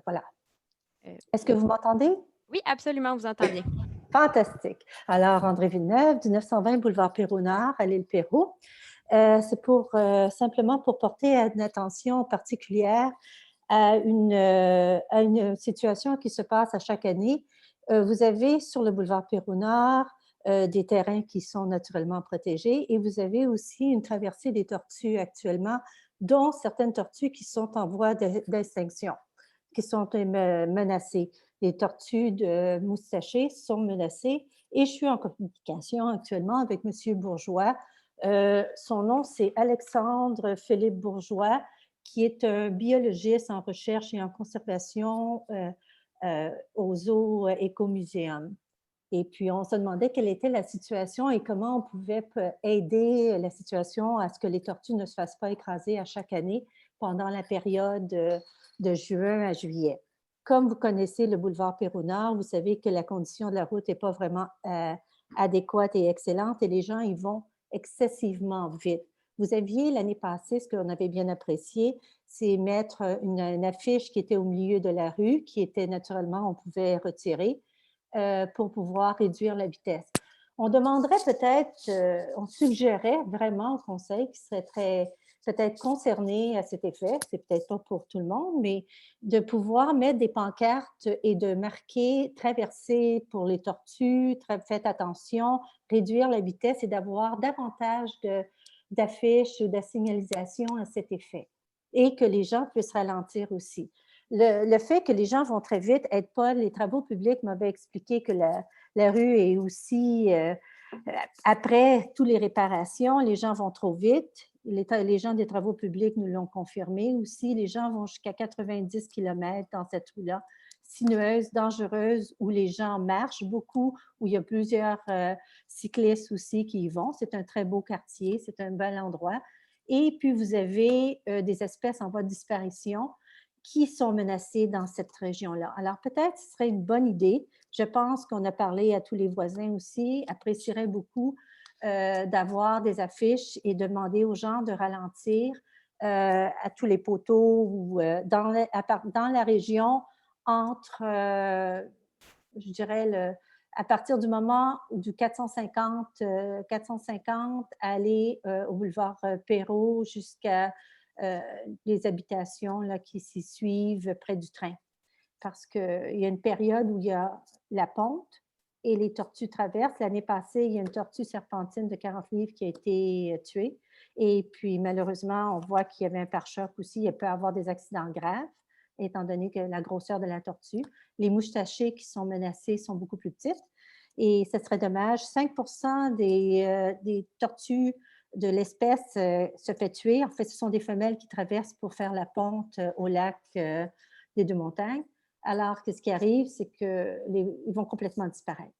Voilà. Est-ce que vous m'entendez? Oui, absolument, on vous entend bien. Fantastique. Alors, André Villeneuve, du 920 boulevard Pérou-Nord à l'île Pérou. C'est simplement pour porter une attention particulière à une situation qui se passe à chaque année. Vous avez sur le boulevard Pérou-Nord des terrains qui sont naturellement protégés et vous avez aussi une traversée des tortues actuellement, dont certaines tortues qui sont en voie d'extinction, qui sont menacées. Les tortues de moustachées sont menacées et je suis en communication actuellement avec M. Bourgeois. Son nom, c'est Alexandre Philippe Bourgeois, qui est un biologiste en recherche et en conservation au Zoo Écomuséum. Et puis, on se demandait quelle était la situation et comment on pouvait aider la situation à ce que les tortues ne se fassent pas écraser à chaque année pendant la période de juin à juillet. Comme vous connaissez le boulevard Pérou-Nord, vous savez que la condition de la route n'est pas vraiment adéquate et excellente et les gens y vont excessivement vite. Vous aviez l'année passée, ce qu'on avait bien apprécié, c'est mettre une affiche qui était au milieu de la rue, qui était naturellement, on pouvait retirer pour pouvoir réduire la vitesse. On demanderait peut-être, on suggérait vraiment au conseil qui serait peut-être concerné à cet effet, c'est peut-être pas pour tout le monde, mais de pouvoir mettre des pancartes et de marquer « traverser pour les tortues »,« faites attention », réduire la vitesse et d'avoir davantage d'affiches ou de signalisation à cet effet et que les gens puissent ralentir aussi. Le fait que les gens vont très vite n'aide pas. Les travaux publics m'avaient expliqué que la rue est aussi, après toutes les réparations, les gens vont trop vite. Les gens des travaux publics nous l'ont confirmé aussi. Les gens vont jusqu'à 90 km dans cette rue-là, sinueuse, dangereuse, où les gens marchent beaucoup, où il y a plusieurs cyclistes aussi qui y vont. C'est un très beau quartier, c'est un bel endroit. Et puis, vous avez des espèces en voie de disparition qui sont menacées dans cette région-là. Alors, peut-être ce serait une bonne idée. Je pense qu'on a parlé à tous les voisins aussi, apprécieraient beaucoup d'avoir des affiches et demander aux gens de ralentir à tous les poteaux ou dans la région entre, je dirais, à partir du moment du 450 aller au boulevard Perrault jusqu'à les habitations là, qui s'y suivent près du train. Parce qu'il y a une période où il y a la ponte et les tortues traversent. L'année passée, il y a une tortue serpentine de 40 livres qui a été tuée. Et puis, malheureusement, on voit qu'il y avait un pare-choc aussi. Il peut y avoir des accidents graves, étant donné que la grosseur de la tortue. Les mouches tachées qui sont menacées sont beaucoup plus petites. Et ce serait dommage. 5 des tortues de l'espèce se fait tuer. En fait, ce sont des femelles qui traversent pour faire la ponte au lac des Deux-Montagnes. Alors que ce qui arrive, c'est qu'ils vont complètement disparaître.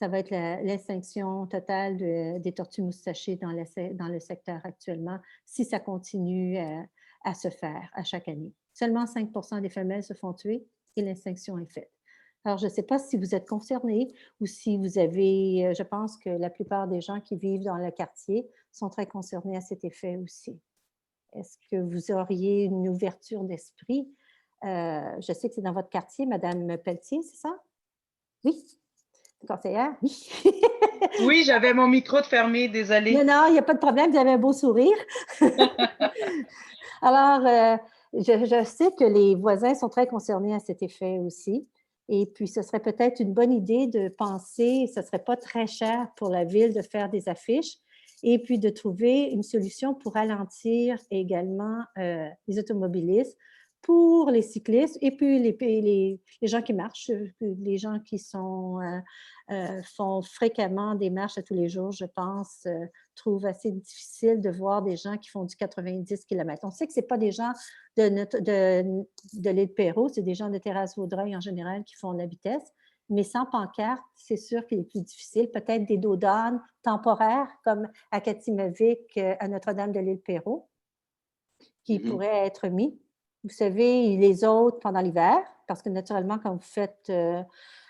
Ça va être l'extinction totale des tortues moustachées dans le secteur actuellement, si ça continue à se faire à chaque année. Seulement 5 des femelles se font tuer et l'extinction est faite. Alors, je ne sais pas si vous êtes concernés ou si vous avez, je pense que la plupart des gens qui vivent dans le quartier sont très concernés à cet effet aussi. Est-ce que vous auriez une ouverture d'esprit? Je sais que c'est dans votre quartier, Madame Pelletier, c'est ça? Oui. Conseillère? Oui. Oui, j'avais mon micro de fermé, désolée. Non, il n'y a pas de problème, vous avez un beau sourire. Alors, je sais que les voisins sont très concernés à cet effet aussi. Et puis, ce serait peut-être une bonne idée de penser, ce ne serait pas très cher pour la ville de faire des affiches et puis de trouver une solution pour ralentir également les automobilistes, pour les cyclistes et puis les gens qui marchent, les gens qui font fréquemment des marches à tous les jours, je pense, trouvent assez difficile de voir des gens qui font du 90 km. On sait que ce n'est pas des gens de l'île Perrault, c'est des gens de Terrasse-Vaudreuil en général qui font la vitesse, mais sans pancarte, c'est sûr qu'il est plus difficile. Peut-être des dos d'âne temporaires comme à Katimavik, à Notre-Dame de l'île Perrault, qui pourraient être mis. Vous savez, les autres pendant l'hiver, parce que naturellement, quand vous faites,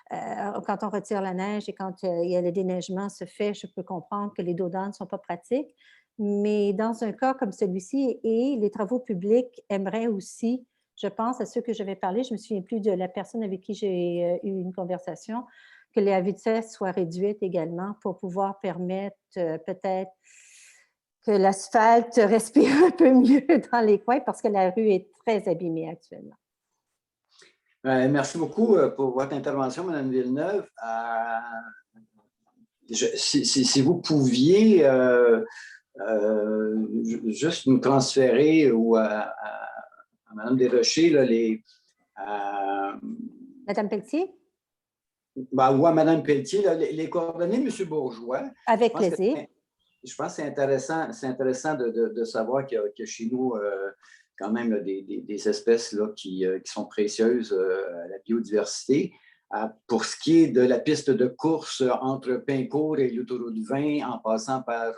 quand on retire la neige et quand il y a le déneigement se fait, je peux comprendre que les dos d'âne ne sont pas pratiques. Mais dans un cas comme celui-ci, et les travaux publics aimeraient aussi, je pense à ceux que j'avais parlé, je ne me souviens plus de la personne avec qui j'ai eu une conversation, que la vitesse soit réduite également pour pouvoir permettre peut-être que l'asphalte respire un peu mieux dans les coins parce que la rue est très abîmée actuellement. Merci beaucoup pour votre intervention, Mme Villeneuve. Si vous pouviez juste nous transférer ou à Mme Desrochers, là, Mme Pelletier? Ou à Mme Pelletier, là, les coordonnées de M. Bourgeois. Avec plaisir. Je pense que c'est intéressant de savoir qu'il y a chez nous quand même là, des espèces là, qui sont précieuses à la biodiversité. Pour ce qui est de la piste de course entre Pincourt et l'autoroute 20, en passant par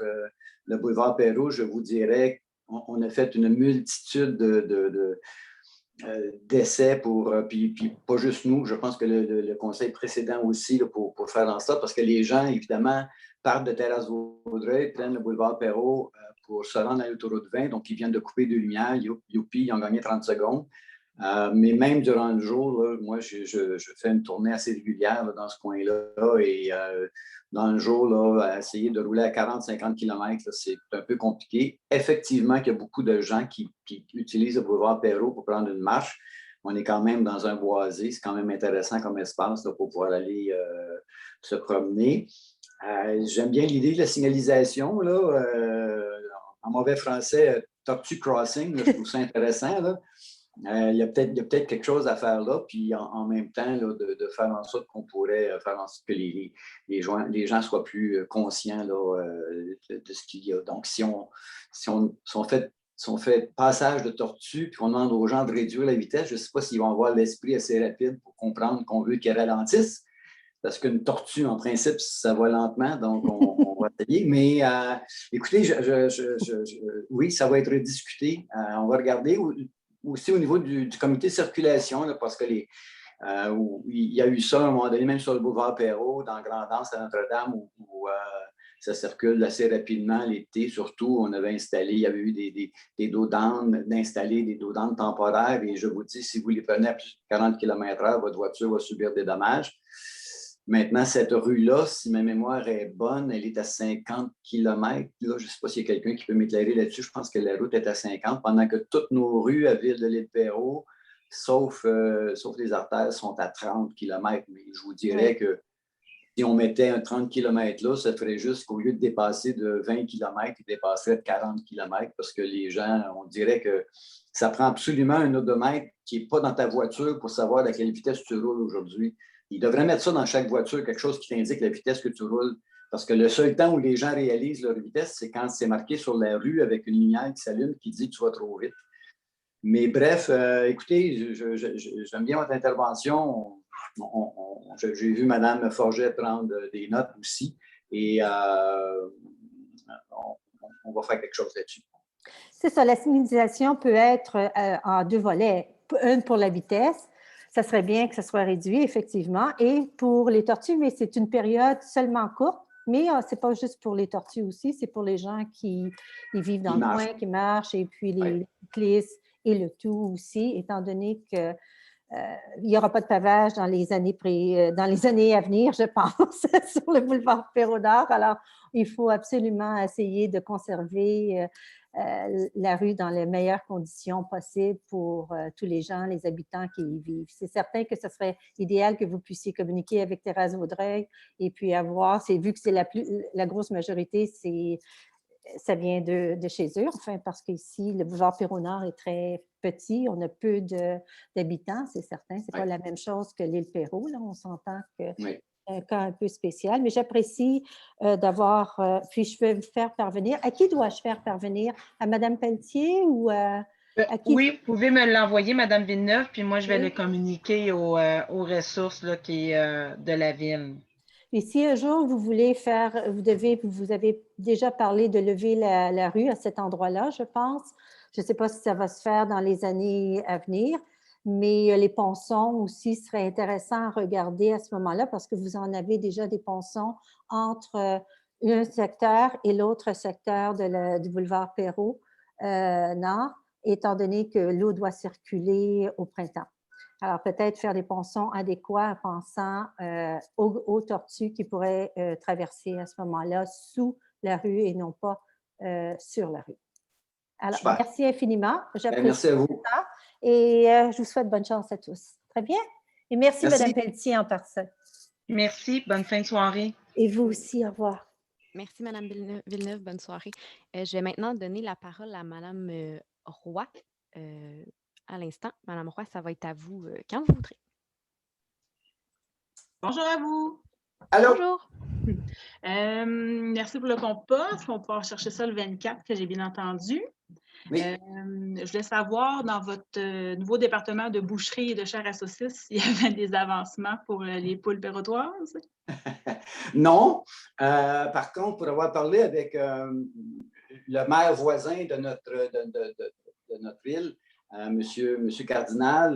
le boulevard Perrault, je vous dirais qu'on a fait une multitude d'essais puis pas juste nous, je pense que le conseil précédent aussi là, pour faire en sorte, parce que les gens, évidemment, partent de Terrasse-Vaudreuil, prennent le boulevard Perrault pour se rendre à l'autoroute 20, donc ils viennent de couper deux lumières, youpi, ils ont gagné 30 secondes. Mais même durant le jour, là, moi, je fais une tournée assez régulière là, dans ce coin-là et dans le jour, là, essayer de rouler à 40-50 km, c'est un peu compliqué. Effectivement, il y a beaucoup de gens qui utilisent le boulevard Perrault pour prendre une marche. On est quand même dans un boisé, c'est quand même intéressant comme espace là, pour pouvoir aller se promener. J'aime bien l'idée de la signalisation, là, en mauvais français, tortue crossing, là, je trouve ça intéressant. Là. Il y a peut-être quelque chose à faire là, puis en même temps, là, de faire en sorte qu'on pourrait faire en sorte que les gens soient plus conscients là, de ce qu'il y a. Donc, si on fait passage de tortue, puis on demande aux gens de réduire la vitesse, je ne sais pas s'ils vont avoir l'esprit assez rapide pour comprendre qu'on veut qu'ils ralentissent, parce qu'une tortue, en principe, ça va lentement, donc on va essayer. Mais écoutez, oui, ça va être discuté. On va regarder aussi au niveau du comité de circulation, là, parce que il y a eu ça à un moment donné, même sur le boulevard Perrault, dans Grand'Anse à Notre-Dame, où ça circule assez rapidement l'été. Surtout, on avait installé, il y avait eu des dos d'âne, d'installer des dos d'âne temporaires. Et je vous dis, si vous les prenez à plus de 40 km/h, votre voiture va subir des dommages. Maintenant, cette rue-là, si ma mémoire est bonne, elle est à 50 km. Là, je ne sais pas s'il y a quelqu'un qui peut m'éclairer là-dessus. Je pense que la route est à 50, pendant que toutes nos rues à Ville-de-l'Île-Perrot, sauf les artères, sont à 30 km. Mais je vous dirais que si on mettait un 30 km là, ça ferait juste qu'au lieu de dépasser de 20 km, il dépasserait de 40 km parce que les gens, on dirait que ça prend absolument un odomètre qui n'est pas dans ta voiture pour savoir à quelle vitesse tu roules aujourd'hui. Ils devraient mettre ça dans chaque voiture, quelque chose qui t'indique la vitesse que tu roules. Parce que le seul temps où les gens réalisent leur vitesse, c'est quand c'est marqué sur la rue avec une lumière qui s'allume qui dit que tu vas trop vite. Mais bref, écoutez, j'aime bien votre intervention. J'ai vu Mme Forget prendre des notes aussi et on va faire quelque chose là-dessus. C'est ça, la signalisation peut être en deux volets. Un pour la vitesse, ça serait bien que ça soit réduit, effectivement, et pour les tortues, mais c'est une période seulement courte. Mais ce n'est pas juste pour les tortues aussi, c'est pour les gens qui vivent dans le coin, qui marchent, et puis les cyclistes et le tout aussi, étant donné que il n'y aura pas de pavage dans les années à venir, je pense, sur le boulevard Perrault-Nord. Alors, il faut absolument essayer de conserver la rue dans les meilleures conditions possibles pour tous les gens, les habitants qui y vivent. C'est certain que ce serait idéal que vous puissiez communiquer avec Thérèse Vaudreuil et puis avoir, vu que c'est la grosse majorité, ça vient de chez eux, enfin, parce qu'ici, le boulevard Perrault-Nord est très petit, on a peu d'habitants, c'est certain. Ce n'est pas la même chose que l'île Perrault, là, on s'entend que c'est un cas un peu spécial, mais j'apprécie d'avoir, puis je vais vous faire parvenir. À qui dois-je faire parvenir? À Mme Pelletier ou à qui? Oui, vous pouvez me l'envoyer, Mme Villeneuve, puis moi, je vais le communiquer aux ressources là, de la ville. Et si un jour vous voulez faire, vous avez déjà parlé de lever la rue à cet endroit-là, je pense. Je ne sais pas si ça va se faire dans les années à venir, mais les ponçons aussi seraient intéressants à regarder à ce moment-là parce que vous en avez déjà des ponçons entre un secteur et l'autre secteur du boulevard Perrault-Nord, étant donné que l'eau doit circuler au printemps. Alors, peut-être faire des ponçons adéquats en pensant aux tortues qui pourraient traverser à ce moment-là sous la rue et non pas sur la rue. Alors, merci infiniment. Merci à vous. Ça et je vous souhaite bonne chance à tous. Très bien. Et merci. Mme Pelletier, en personne. Merci. Bonne fin de soirée. Et vous aussi. Au revoir. Merci, Mme Villeneuve. Bonne soirée. Je vais maintenant donner la parole à Mme Roy. À l'instant. Madame Roy, ça va être à vous quand vous voudrez. Bonjour à vous. Allô? Bonjour. Merci pour le compost. On va pouvoir chercher ça le 24, que j'ai bien entendu. Oui. Je voulais savoir, dans votre nouveau département de boucherie et de chair à saucisse, il y avait des avancements pour les poules perrotoises? Non. Par contre, pour avoir parlé avec le maire voisin de notre ville, Monsieur Cardinal,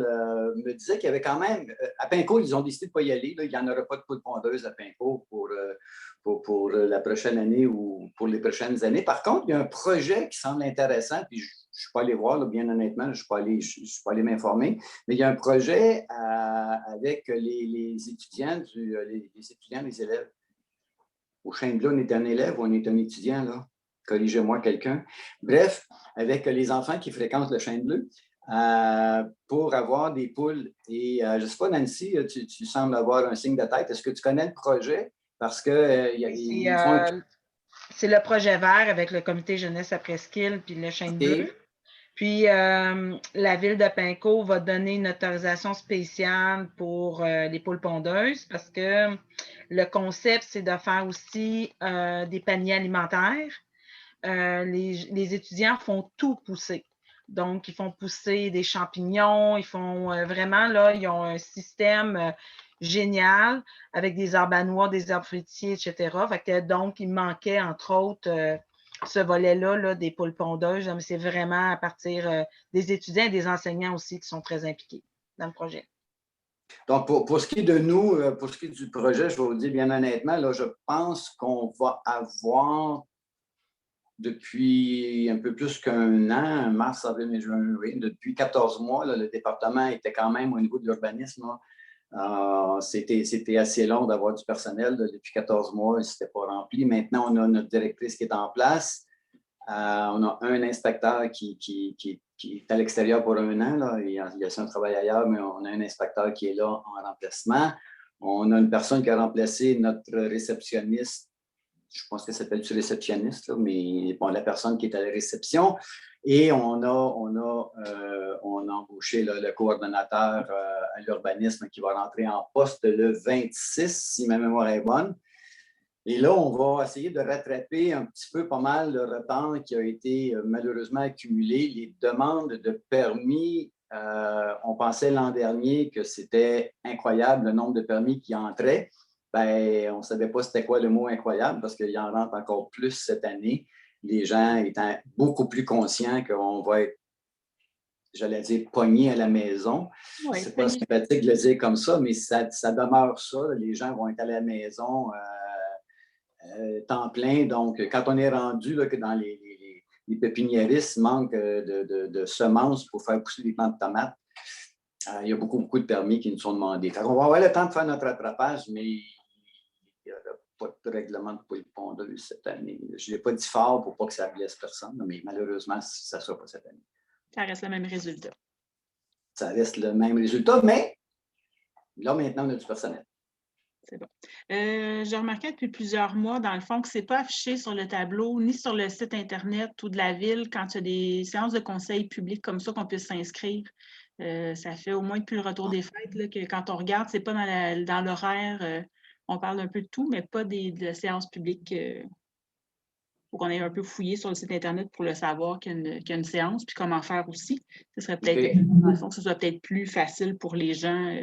me disait qu'il y avait quand même, à Pinco, ils ont décidé de ne pas y aller. Là, il n'y en aura pas de poule pondeuse à Pinco pour la prochaine année ou pour les prochaines années. Par contre, il y a un projet qui semble intéressant, puis je ne suis pas allé voir, là, bien honnêtement, je ne suis pas allé m'informer, mais il y a un projet avec les étudiants, les élèves. Au Chêne-Bleu, on est un élève ou on est un étudiant, là? Corrigez-moi quelqu'un. Bref, avec les enfants qui fréquentent le Chêne-Bleu, pour avoir des poules. Et je ne sais pas, Nancy, tu sembles avoir un signe de tête. Est-ce que tu connais le projet? Parce que c'est le projet vert avec le comité jeunesse à Presqu'île puis le Chêne-Bleu. Puis, la ville de Pinco va donner une autorisation spéciale pour les poules pondeuses parce que le concept, c'est de faire aussi des paniers alimentaires. Les étudiants font tout pousser. Donc, ils font pousser des champignons, ils font vraiment, là, ils ont un système génial avec des arbres à noix, des arbres fruitiers, etc. Fait que, donc, il manquait, entre autres, ce volet-là là, des poules pondeuses. Mais c'est vraiment à partir des étudiants et des enseignants aussi qui sont très impliqués dans le projet. Donc, pour ce qui est de nous, pour ce qui est du projet, je vais vous dire bien honnêtement, là, je pense qu'on va avoir depuis un peu plus qu'un an, mars, avril, mai, juin, oui, depuis 14 mois, là, le département était quand même au niveau de l'urbanisme. C'était assez long d'avoir du personnel. Là, depuis 14 mois, ce n'était pas rempli. Maintenant, on a notre directrice qui est en place. On a un inspecteur qui est à l'extérieur pour un an. Là. Il y a un travail ailleurs, mais on a un inspecteur qui est là en remplacement. On a une personne qui a remplacé notre réceptionniste. Je pense que ça s'appelle-tu réceptionniste, là, mais bon, la personne qui est à la réception. Et on a embauché là, le coordonnateur à l'urbanisme qui va rentrer en poste le 26, si ma mémoire est bonne. Et là, on va essayer de rattraper un petit peu pas mal le retard qui a été malheureusement accumulé. Les demandes de permis, on pensait l'an dernier que c'était incroyable le nombre de permis qui entraient. Ben, on ne savait pas c'était quoi le mot incroyable parce qu'il en rentre encore plus cette année. Les gens étant beaucoup plus conscients qu'on va être, j'allais dire, pognés à la maison. Oui, c'est pas sympathique de le dire comme ça, mais ça demeure ça. Les gens vont être à la maison temps plein. Donc, quand on est rendu là, que dans les pépiniéristes manquent de semences pour faire pousser des plants de tomates, il y a beaucoup de permis qui nous sont demandés. On va avoir le temps de faire notre rattrapage, mais il n'y aura pas de règlement de poules pondeuses cette année. Je ne l'ai pas dit fort pour pas que ça blesse personne, mais malheureusement, ça ne sera pas cette année. Ça reste le même résultat. Ça reste le même résultat, mais là, maintenant, on a du personnel. C'est bon. J'ai remarqué depuis plusieurs mois, dans le fond, que ce n'est pas affiché sur le tableau, ni sur le site Internet ou de la Ville, quand il y a des séances de conseil public comme ça qu'on puisse s'inscrire. Ça fait au moins depuis le retour des fêtes là, que quand on regarde, ce n'est pas dans l'horaire. On parle un peu de tout, mais pas de séances publiques. Il faut qu'on ait un peu fouillé sur le site Internet pour le savoir qu'il y a une séance, puis comment faire aussi. Ce serait peut-être, dans le fond, que ce soit peut-être plus facile pour les gens,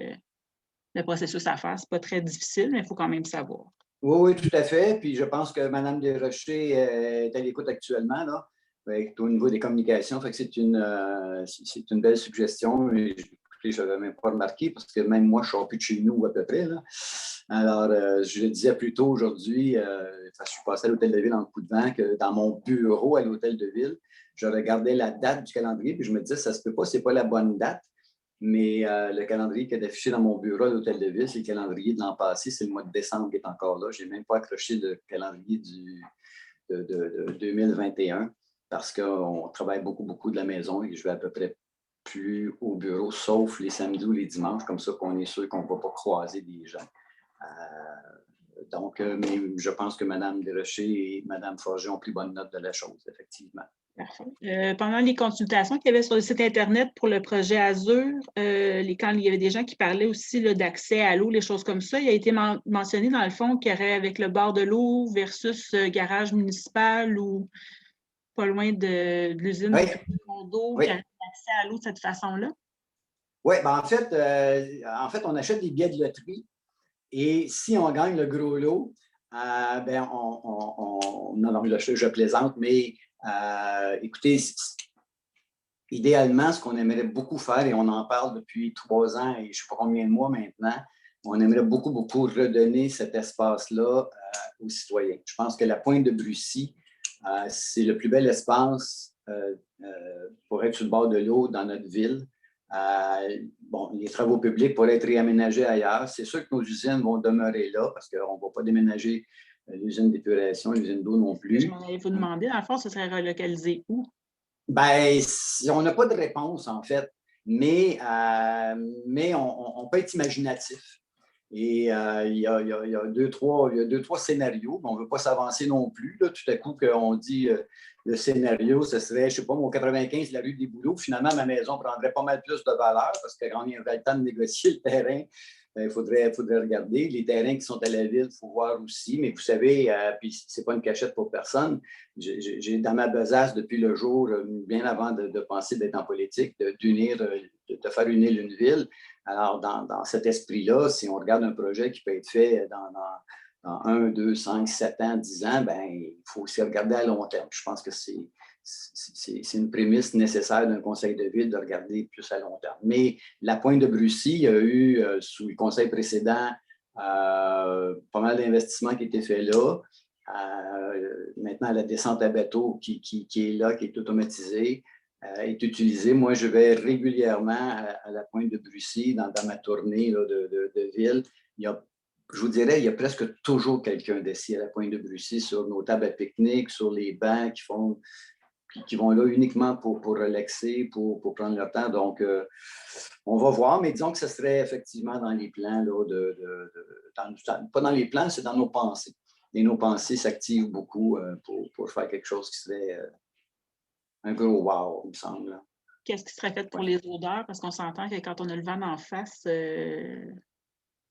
le processus à faire. Ce n'est pas très difficile, mais il faut quand même savoir. Oui, tout à fait. Puis je pense que Mme Desrochers est à l'écoute actuellement, là, au niveau des communications. Fait que c'est une belle suggestion. Je n'avais même pas remarqué parce que même moi, je ne sors plus de chez nous à peu près. Là. Alors, je le disais plus tôt aujourd'hui, je suis passé à l'Hôtel de Ville en coup de vent, que dans mon bureau à l'Hôtel de Ville, je regardais la date du calendrier puis je me disais, ça ne se peut pas, ce n'est pas la bonne date. Mais le calendrier qui est affiché dans mon bureau à l'Hôtel de Ville, c'est le calendrier de l'an passé, c'est le mois de décembre qui est encore là. Je n'ai même pas accroché le calendrier de 2021 parce qu'on travaille beaucoup de la maison et je vais à peu près plus au bureau, sauf les samedis ou les dimanches, comme ça qu'on est sûr qu'on ne va pas croiser des gens. Mais je pense que Mme Desrochers et Mme Forget ont pris bonne note de la chose, effectivement. Parfait. Pendant les consultations qu'il y avait sur le site Internet pour le projet Azur, quand il y avait des gens qui parlaient aussi d'accès à l'eau, les choses comme ça, il a été mentionné dans le fond qu'il y aurait avec le bord de l'eau versus garage municipal ou pas loin de l'usine d'eau, qui aurait accès à l'eau de cette façon-là? Oui, ben en fait, on achète des billets de loterie et si on gagne le gros lot, non, je plaisante, mais écoutez, idéalement, ce qu'on aimerait beaucoup faire, et on en parle depuis 3 ans et je ne sais pas combien de mois maintenant, on aimerait beaucoup redonner cet espace-là aux citoyens. Je pense que la Pointe de Brucy, c'est le plus bel espace pour être sur le bord de l'eau dans notre ville. Les travaux publics pourraient être réaménagés ailleurs. C'est sûr que nos usines vont demeurer là parce qu'on ne va pas déménager l'usine d'épuration, l'usine d'eau non plus. Je m'en allais vous demander, dans le fond, ce serait relocalisé où? On n'a pas de réponse, en fait, mais on peut être imaginatif. Et il y a deux, trois scénarios, mais on ne veut pas s'avancer non plus. Là. Tout à coup, on dit le scénario, ce serait, je ne sais pas, au 95, la rue des Bouleaux. Finalement, ma maison prendrait pas mal plus de valeur parce que quand il y aurait le temps de négocier le terrain, il faudrait regarder. Les terrains qui sont à la ville, il faut voir aussi. Mais vous savez, puis ce n'est pas une cachette pour personne. J'ai dans ma besace depuis le jour, bien avant de penser d'être en politique, de faire unir une ville. Alors, dans cet esprit-là, si on regarde un projet qui peut être fait dans 1, 2, 5, 7 ans, 10 ans, il faut aussi regarder à long terme. Je pense que c'est c'est une prémisse nécessaire d'un conseil de ville de regarder plus à long terme. Mais la Pointe de Brucy, il y a eu, sous le conseil précédent, pas mal d'investissements qui étaient faits là. Maintenant, la descente à bateau qui est là, qui est automatisée, est utilisée. Moi, je vais régulièrement à la Pointe de Brucy dans ma tournée là, de ville. Je vous dirais, il y a presque toujours quelqu'un d'ici à la Pointe de Brucy sur nos tables à pique-nique, sur les bancs qui vont là uniquement pour relaxer, pour prendre leur temps. Donc, on va voir, mais disons que ce serait effectivement dans les plans, là, pas dans les plans, c'est dans nos pensées. Et nos pensées s'activent beaucoup pour faire quelque chose qui serait un gros wow, il me semble. Qu'est-ce qui serait fait pour les odeurs? Parce qu'on s'entend que quand on a le vent en face,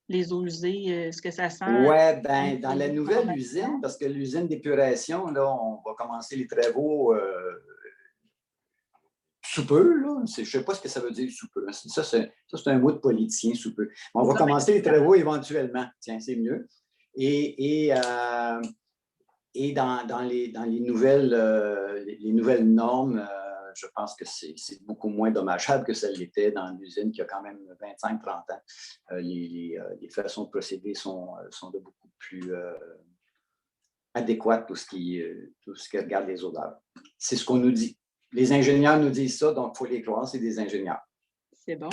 les eaux usées, ce que ça sent? Oui, bien, dans la nouvelle usine, parce que l'usine d'épuration, là, on va commencer les travaux sous peu. Là. Je ne sais pas ce que ça veut dire sous peu. Ça, c'est un mot de politicien, sous peu. Mais on va commencer les travaux éventuellement. Tiens, c'est mieux. Et dans les nouvelles normes, je pense que c'est beaucoup moins dommageable que ça l'était dans l'usine qui a quand même 25-30 ans. Les façons de procéder sont de beaucoup plus adéquates pour ce qui regarde les odeurs. C'est ce qu'on nous dit. Les ingénieurs nous disent ça, donc il faut les croire, c'est des ingénieurs. C'est bon.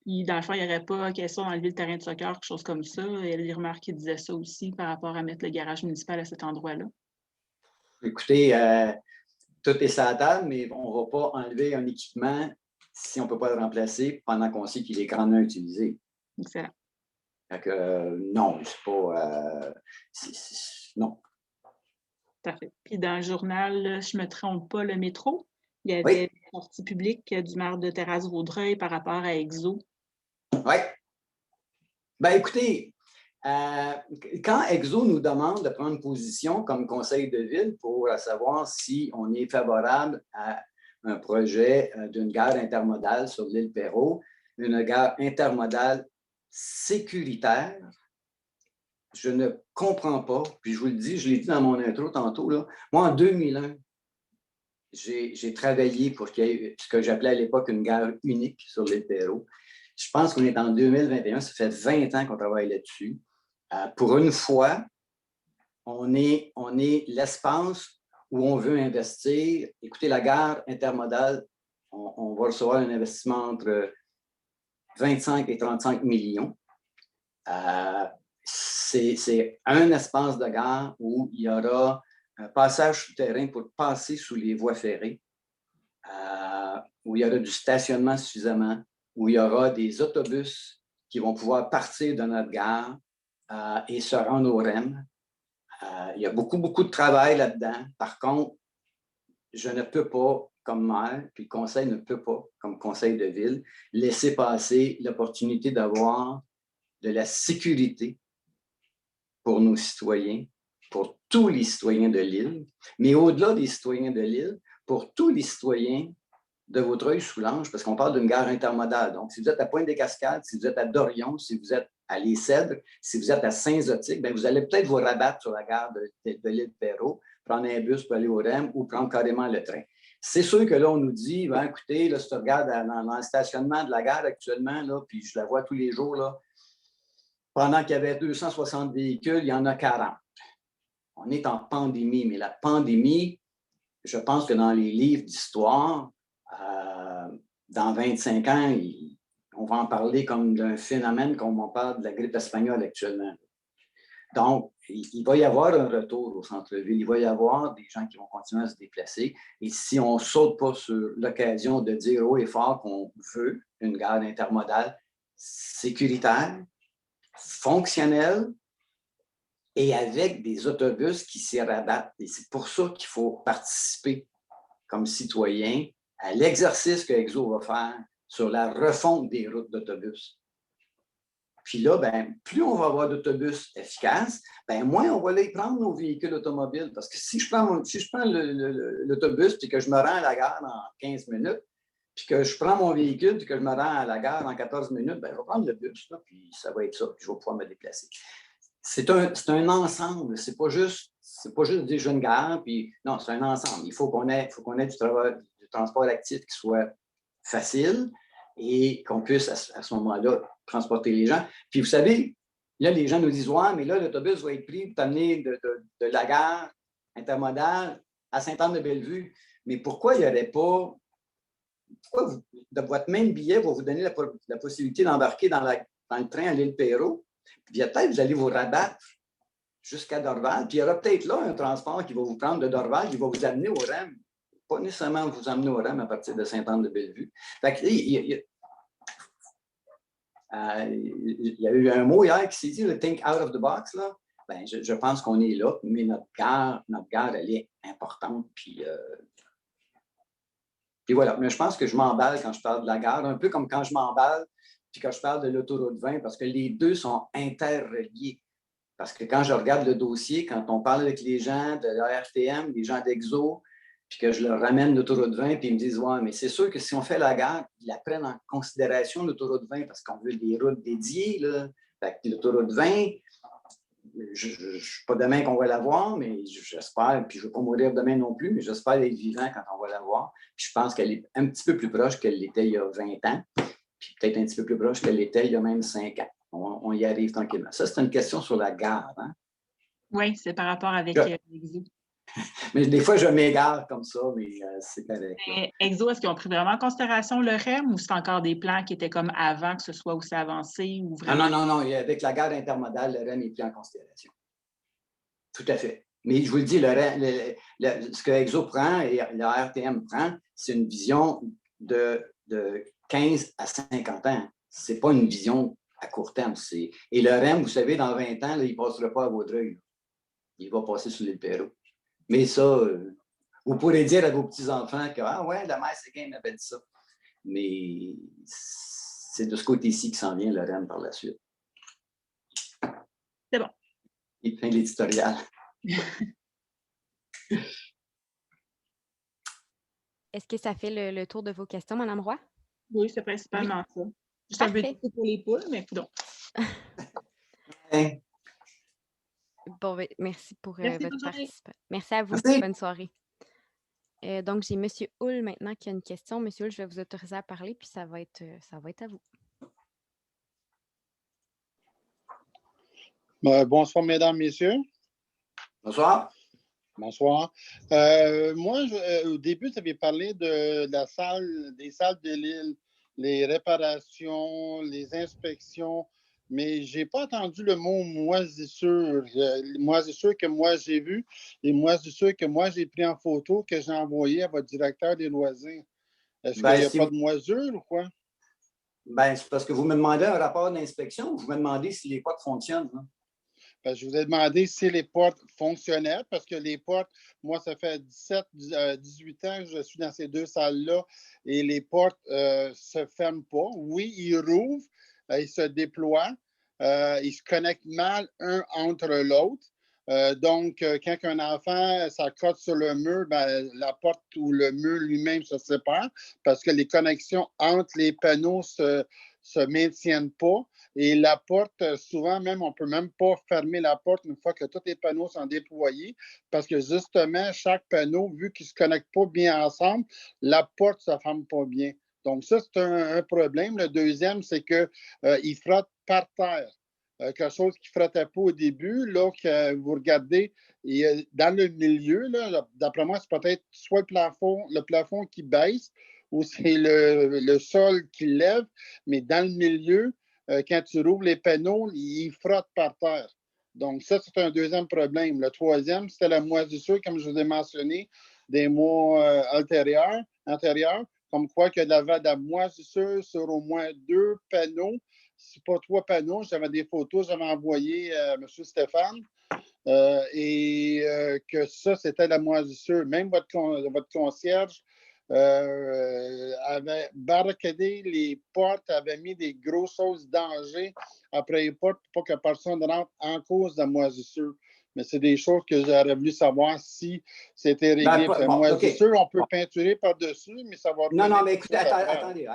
Puis, dans le fond, il n'y aurait pas question d'enlever le terrain de soccer, quelque chose comme ça. Il y a des remarques qui disaient ça aussi par rapport à mettre le garage municipal à cet endroit-là. Écoutez, tout est sur la table, mais on ne va pas enlever un équipement si on ne peut pas le remplacer pendant qu'on sait qu'il est grandement utilisé. Excellent. Donc, non, c'est pas... non. Parfait. Puis dans le journal, je ne me trompe pas, le métro, il y avait une sortie publique du maire de Terrasse-Vaudreuil par rapport à Exo. Oui. Bien, écoutez, quand Exo nous demande de prendre position comme conseil de ville pour savoir si on est favorable à un projet d'une gare intermodale sur l'île Perrot, une gare intermodale sécuritaire, je ne comprends pas, puis je vous le dis, je l'ai dit dans mon intro tantôt, là, moi en 2001, j'ai travaillé pour qu'il y ait ce que j'appelais à l'époque une gare unique sur l'île Perrot. Je pense qu'on est en 2021, ça fait 20 ans qu'on travaille là-dessus. Pour une fois, on est l'espace où on veut investir. Écoutez, la gare intermodale, on va recevoir un investissement entre 25 et 35 millions. C'est un espace de gare où il y aura un passage souterrain pour passer sous les voies ferrées, où il y aura du stationnement suffisamment, où il y aura des autobus qui vont pouvoir partir de notre gare et se rendre au REM. Il y a beaucoup, beaucoup de travail là-dedans. Par contre, je ne peux pas, comme maire, puis le conseil ne peut pas, comme conseil de ville, laisser passer l'opportunité d'avoir de la sécurité pour nos citoyens, pour tous les citoyens de l'île, mais au-delà des citoyens de l'île, pour tous les citoyens de Vaudreuil-Soulanges, parce qu'on parle d'une gare intermodale. Donc, si vous êtes à Pointe-des-Cascades, si vous êtes à Dorion, si vous êtes à Les Cèdres, si vous êtes à Saint-Zotique, bien, vous allez peut-être vous rabattre sur la gare de l'île Perrot, prendre un bus pour aller au REM ou prendre carrément le train. C'est sûr que là, on nous dit, ben, écoutez, là, si tu regardes dans le stationnement de la gare actuellement, là, puis je la vois tous les jours, là, pendant qu'il y avait 260 véhicules, il y en a 40. On est en pandémie, mais la pandémie, je pense que dans les livres d'histoire, dans 25 ans, on va en parler comme d'un phénomène comme on parle de la grippe espagnole actuellement. Donc, il va y avoir un retour au centre-ville. Il va y avoir des gens qui vont continuer à se déplacer. Et si on ne saute pas sur l'occasion de dire haut et fort qu'on veut une gare intermodale sécuritaire, fonctionnelle et avec des autobus qui s'y rabattent. Et c'est pour ça qu'il faut participer comme citoyen à l'exercice que Exo va faire sur la refonte des routes d'autobus. Puis là, ben, plus on va avoir d'autobus efficaces, ben, moins on va aller prendre nos véhicules automobiles. Parce que si je prends l'autobus et que je me rends à la gare en 15 minutes, puis que je prends mon véhicule et que je me rends à la gare en 14 minutes, ben, je vais prendre le bus, là, puis ça va être ça, puis je vais pouvoir me déplacer. C'est un ensemble, c'est pas juste c'est pas juste des jeunes gars, puis non, c'est un ensemble. Il faut qu'on ait du transport actif qui soit facile et qu'on puisse, à ce moment-là, transporter les gens. Puis vous savez, là, les gens nous disent, ouais, mais là, l'autobus va être pris pour t'amener de la gare intermodale à Sainte-Anne-de-Bellevue. Mais pourquoi il n'y aurait pas... Pourquoi de votre même billet va vous donner la possibilité d'embarquer dans le train à l'île Perrot, puis peut-être vous allez vous rabattre jusqu'à Dorval, puis il y aura peut-être là un transport qui va vous prendre de Dorval, qui va vous amener au REM. Pas nécessairement vous amener au REM à partir de Sainte-Anne-de-Bellevue. Fait que, il y a eu un mot hier qui s'est dit, le « think out of the box ». Là. Ben, je pense qu'on est là, mais notre gare, elle est importante. Puis voilà. Mais je pense que je m'emballe quand je parle de la gare, un peu comme quand je m'emballe puis quand je parle de l'autoroute 20, parce que les deux sont interreliés. Parce que quand je regarde le dossier, quand on parle avec les gens de la RTM, les gens d'Exo, puis que je leur ramène l'autoroute 20, puis ils me disent « Ouais, mais c'est sûr que si on fait la gare, ils la prennent en considération, l'autoroute 20, parce qu'on veut des routes dédiées. » Là. Fait que l'autoroute 20, je ne suis pas demain qu'on va la voir, mais j'espère, puis je ne veux pas mourir demain non plus, mais j'espère être vivant quand on va la voir. Puis je pense qu'elle est un petit peu plus proche qu'elle l'était il y a 20 ans, puis peut-être un petit peu plus proche qu'elle l'était il y a même 5 ans. On y arrive tranquillement. Ça, c'est une question sur la gare. Hein? Oui, c'est par rapport avec Exo. Mais des fois, je m'égare comme ça, mais c'est correct. Exo, est-ce qu'ils ont pris vraiment en considération le REM ou c'est encore des plans qui étaient comme avant que ce soit aussi avancé? Ou vraiment... Non. Avec la gare intermodale, le REM est pris en considération. Tout à fait. Mais je vous le dis, ce que Exo prend et la RTM prend, c'est une vision de 15 à 50 ans. Ce n'est pas une vision à court terme. Et le REM, vous savez, dans 20 ans, là, il ne passera pas à Vaudreuil. Il va passer sur l'île Perrot. Mais ça, vous pourrez dire à vos petits-enfants que « Ah ouais, la mère Séguin m'avait dit ça. » Mais c'est de ce côté-ci qui s'en vient le REM par la suite. C'est bon. Et fin de l'éditorial. Est-ce que ça fait le tour de vos questions, Mme Roy? Oui, c'est principalement ça. Juste un peu de pour les poules, mais non. Bon, merci pour Merci, votre bonne journée. participation. Merci à vous. Merci. Bonne soirée. Donc, j'ai M. Hull maintenant qui a une question. M. Hull, je vais vous autoriser à parler, puis ça va être à vous. Bonsoir, mesdames, messieurs. Bonsoir. Bonsoir. Moi, au début, tu avais parlé de la salle, des salles de l'île, les réparations, les inspections, mais je n'ai pas entendu le mot moisissure. Moisissure que moi j'ai vu et moisissure que moi j'ai pris en photo, que j'ai envoyé à votre directeur des loisirs. Est-ce qu'il n'y a pas de moisissure ou quoi? Ben, c'est parce que vous me demandez un rapport d'inspection ou vous me demandez si les portes fonctionnent. Hein? Je vous ai demandé si les portes fonctionnaient, parce que les portes, moi, ça fait 18 ans que je suis dans ces deux salles-là et les portes ne se ferment pas. Oui, ils rouvrent, ils se déploient, ils se connectent mal un entre l'autre. Donc, quand un enfant s'accote sur le mur, ben, la porte ou le mur lui-même se sépare parce que les connexions entre les panneaux se maintiennent pas. Et la porte, souvent même, on ne peut même pas fermer la porte une fois que tous les panneaux sont déployés parce que justement, chaque panneau, vu qu'ils ne se connectent pas bien ensemble, la porte ne se ferme pas bien. Donc ça, c'est un problème. Le deuxième, c'est qu'ils frottent par terre. Quelque chose qui ne frottait pas au début, là, que vous regardez, et dans le milieu, là, d'après moi, c'est peut-être soit le plafond qui baisse ou c'est le sol qui lève, mais dans le milieu, quand tu rouvres les panneaux, ils frottent par terre. Donc, ça, c'est un deuxième problème. Le troisième, c'était la moisissure, comme je vous ai mentionné, des mois antérieurs, comme quoi qu'il y avait de la moisissure sur au moins 2 panneaux. C'est pas 3 panneaux. J'avais des photos, j'avais envoyé à M. Stéphane. Que ça, c'était la moisissure. Même votre concierge avait barricadé les portes, avait mis des gros choses danger après les portes pour pas que personne rentre en cause de la moisissure. Mais c'est des choses que j'aurais voulu savoir si c'était réglé. Moisissure, on peut peinturer par-dessus, mais ça va... Non, mais écoutez, attendez.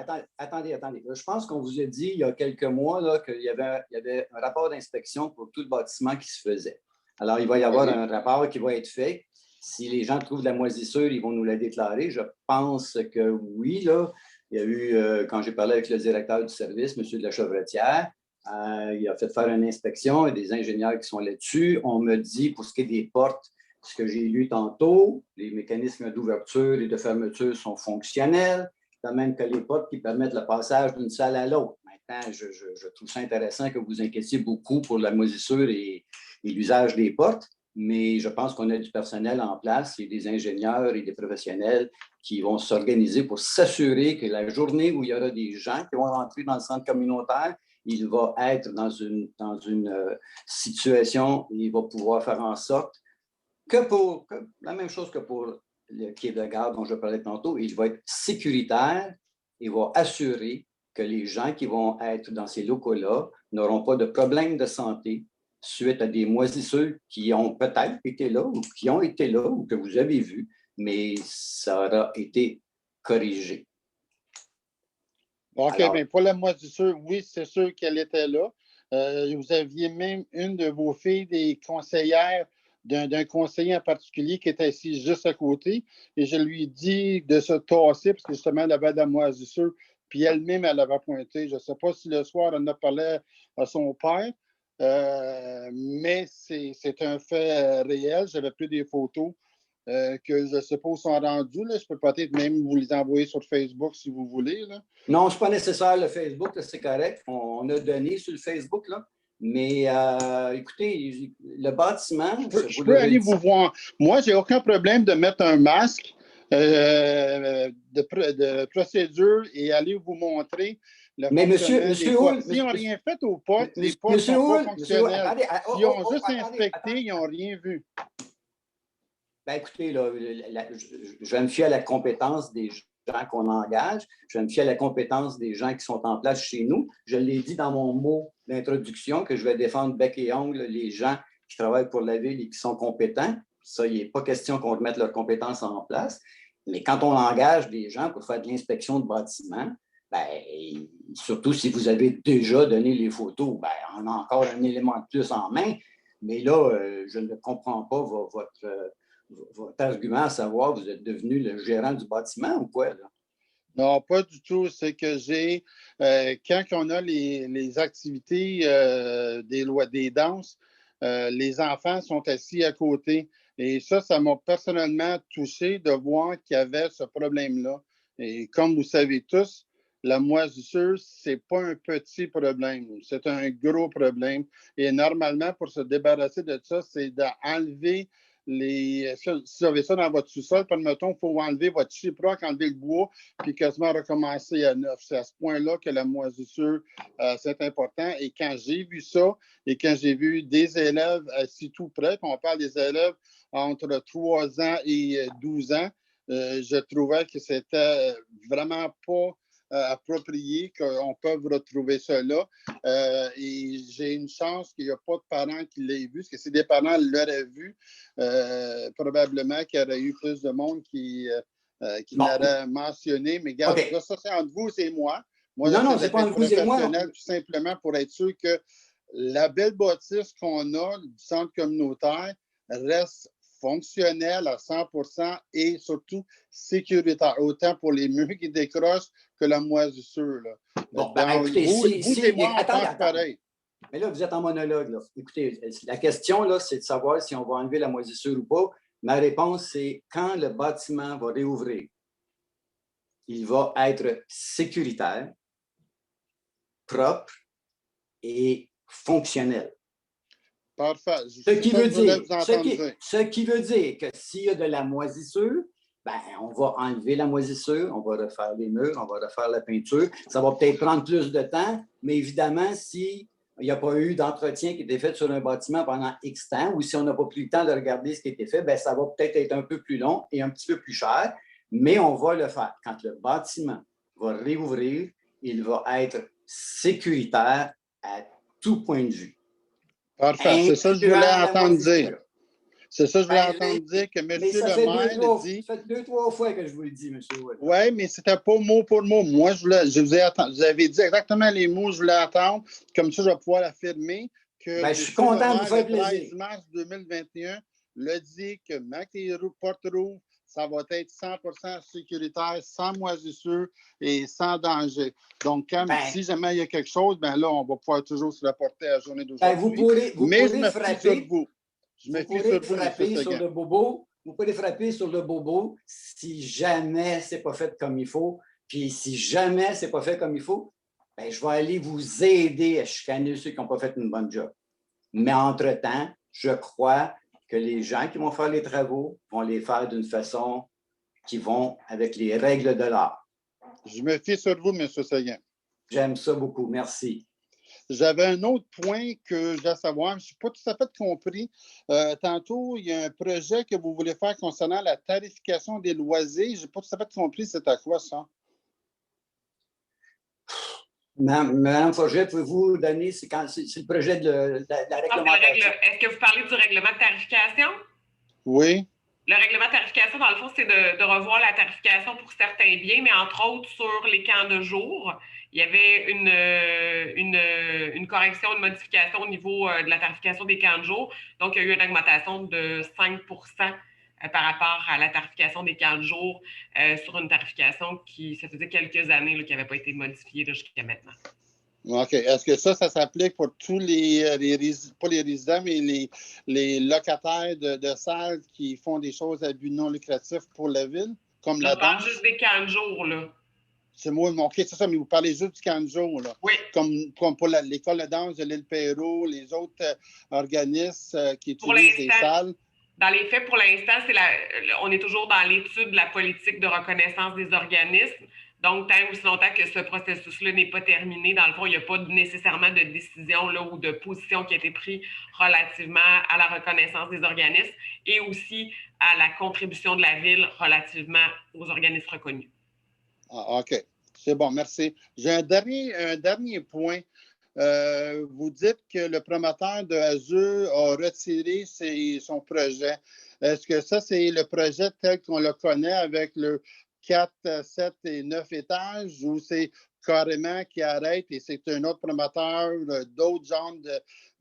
Je pense qu'on vous a dit il y a quelques mois là, qu'il y avait un rapport d'inspection pour tout le bâtiment qui se faisait. Alors, il va y avoir un rapport qui va être fait. Si les gens trouvent de la moisissure, ils vont nous la déclarer. Je pense que oui, là. Il y a eu, quand j'ai parlé avec le directeur du service, M. de la Chevretière, il a fait faire une inspection et des ingénieurs qui sont là-dessus. On me dit, pour ce qui est des portes, ce que j'ai lu tantôt, les mécanismes d'ouverture et de fermeture sont fonctionnels, de même que les portes qui permettent le passage d'une salle à l'autre. Maintenant, je trouve ça intéressant que vous vous inquiétiez beaucoup pour la moisissure et l'usage des portes, mais je pense qu'on a du personnel en place et des ingénieurs et des professionnels qui vont s'organiser pour s'assurer que la journée où il y aura des gens qui vont rentrer dans le centre communautaire, il va être dans une situation où il va pouvoir faire en sorte que la même chose que pour le quai de gare dont je parlais tantôt, il va être sécuritaire et va assurer que les gens qui vont être dans ces locaux-là n'auront pas de problèmes de santé suite à des moisissures qui ont peut-être été là ou qui ont été là ou que vous avez vues, mais ça aura été corrigé. OK, Alors, bien, pour la moisissure, oui, c'est sûr qu'elle était là. Vous aviez même une de vos filles, des conseillères, d'un conseiller en particulier qui était assis juste à côté, et je lui ai dit de se tasser parce que justement, elle avait de la moisissure, puis elle-même, elle avait pointé. Je ne sais pas si le soir, elle en a parlé à son père, mais c'est un fait réel. J'avais pris des photos que je ne sais pas où sont rendues. Là. Je peux peut-être même vous les envoyer sur Facebook si vous voulez. Là. non, ce n'est pas nécessaire, le Facebook, c'est correct. On a donné sur le Facebook, là. Mais écoutez, le bâtiment... Je peux aller vous voir. Moi, je n'ai aucun problème de mettre un masque de procédure et aller vous montrer le fonctionnement des portes. S'ils n'ont rien fait aux portes, les portes ne sont pas fonctionnelles. Ils ont juste inspecté, ils n'ont rien vu. Ben, écoutez, là, je me fie à la compétence des gens qu'on engage, je me fie à la compétence des gens qui sont en place chez nous. Je l'ai dit dans mon mot d'introduction que je vais défendre bec et ongle les gens qui travaillent pour la ville et qui sont compétents. Ça, il n'est pas question qu'on remette leurs compétences en place. Mais quand on engage des gens pour faire de l'inspection de bâtiments, ben, surtout si vous avez déjà donné les photos, ben, on a encore un élément de plus en main. Mais là, je ne comprends pas votre argument à savoir vous êtes devenu le gérant du bâtiment ou quoi? Là? Non, pas du tout. C'est que j'ai, quand on a les activités des danses, les enfants sont assis à côté. Et ça m'a personnellement touché de voir qu'il y avait ce problème-là. Et comme vous savez tous, la moisissure, ce n'est pas un petit problème. C'est un gros problème. Et normalement, pour se débarrasser de ça, c'est d'enlever si vous avez ça dans votre sous-sol, permettons, il faut enlever votre chyproc, enlever le bois, puis quasiment recommencer à neuf. C'est à ce point-là que la moisissure, c'est important. Et quand j'ai vu ça, et quand j'ai vu des élèves assis tout près, puis on parle des élèves entre 3 ans et 12 ans, je trouvais que c'était vraiment pas approprié qu'on peut retrouver cela. Et j'ai une chance qu'il n'y a pas de parents qui l'aient vu, parce que si des parents l'auraient vu, probablement qu'il y aurait eu plus de monde qui l'aurait mentionné. Mais regarde, là, ça, c'est entre vous et moi. Moi, non, c'est pas entre vous et moi. Tout simplement pour être sûr que la belle bâtisse qu'on a du centre communautaire reste fonctionnel à 100% et surtout sécuritaire, autant pour les murs qui décrochent que la moisissure. Là. Bon, ben, écoutez, vous et moi, on pense pareil. Mais là, vous êtes en monologue. Là. Écoutez, la question, là, c'est de savoir si on va enlever la moisissure ou pas. Ma réponse, c'est quand le bâtiment va réouvrir, il va être sécuritaire, propre et fonctionnel. Parfait. Ce qui veut dire que s'il y a de la moisissure, ben, on va enlever la moisissure, on va refaire les murs, on va refaire la peinture. Ça va peut-être prendre plus de temps, mais évidemment, s'il n'y a pas eu d'entretien qui a été fait sur un bâtiment pendant X temps, ou si on n'a pas pris le temps de regarder ce qui a été fait, ben, ça va peut-être être un peu plus long et un petit peu plus cher, mais on va le faire. Quand le bâtiment va réouvrir, il va être sécuritaire à tout point de vue. Parfait, c'est ça que je voulais entendre dire. C'est ça que je voulais entendre dire que M. le maire dit... Ça fait 2-3 fois que je vous le dis, M. Wood. Oui, mais c'était pas mot pour mot. Moi, vous avez dit exactement les mots que je voulais entendre. Comme ça, je vais pouvoir l'affirmer. que Ben, le je suis content de vous faire le 13 plaisir. mars 2021 le dit que quand les portes rouvrent, ça va être 100% sécuritaire, sans moisissure et sans danger. Donc, si jamais il y a quelque chose, ben là, on va pouvoir toujours se rapporter à la journée d'aujourd'hui. Ben, vous pourrez je me fie sur vous. Je me Vous fie pourrez sur vous, M. frapper sur Seguin. le bobo. Vous pourrez frapper sur le bobo si jamais c'est pas fait comme il faut. Puis si jamais c'est pas fait comme il faut, ben, je vais aller vous aider à chicaner ceux qui n'ont pas fait une bonne job. Mais entre-temps, je crois que les gens qui vont faire les travaux vont les faire d'une façon qui vont avec les règles de l'art. Je me fie sur vous, M. Seguin. J'aime ça beaucoup. Merci. J'avais un autre point que je dois savoir. Je ne suis pas tout à fait compris. Tantôt, il y a un projet que vous voulez faire concernant la tarification des loisirs. Je n'ai pas tout à fait compris. C'est à quoi ça? Madame Forget, pouvez-vous donner, c'est le projet de la réglementation. Est-ce que vous parlez du règlement de tarification? Oui. Le règlement de tarification, dans le fond, c'est de revoir la tarification pour certains biens, mais entre autres sur les camps de jour. Il y avait une correction, une modification au niveau de la tarification des camps de jour. Donc, il y a eu une augmentation de 5 par rapport à la tarification des camps de jour sur une tarification qui, ça faisait quelques années qui n'avait pas été modifiée jusqu'à maintenant. OK. Est-ce que ça s'applique pour tous pas les résidents, mais les locataires de salles qui font des choses à but non lucratif pour la ville, comme la danse? On parle juste des camps de jour, là. C'est moi, OK, c'est ça, mais vous parlez juste du camp de jour, là. Oui. Comme pour l'école de danse de l'île Perrot, les autres organismes qui utilisent des salles. Dans les faits, pour l'instant, on est toujours dans l'étude de la politique de reconnaissance des organismes. Donc, tant aussi longtemps que ce processus-là n'est pas terminé, dans le fond, il n'y a pas nécessairement de décision là, ou de position qui a été prise relativement à la reconnaissance des organismes et aussi à la contribution de la Ville relativement aux organismes reconnus. Ah, OK. C'est bon, merci. J'ai un dernier point. Vous dites que le promoteur de Azur a retiré son projet. Est-ce que ça, c'est le projet tel qu'on le connaît avec le 4, 7 et 9 étages ou c'est carrément qui arrête et c'est un autre promoteur d'autres genres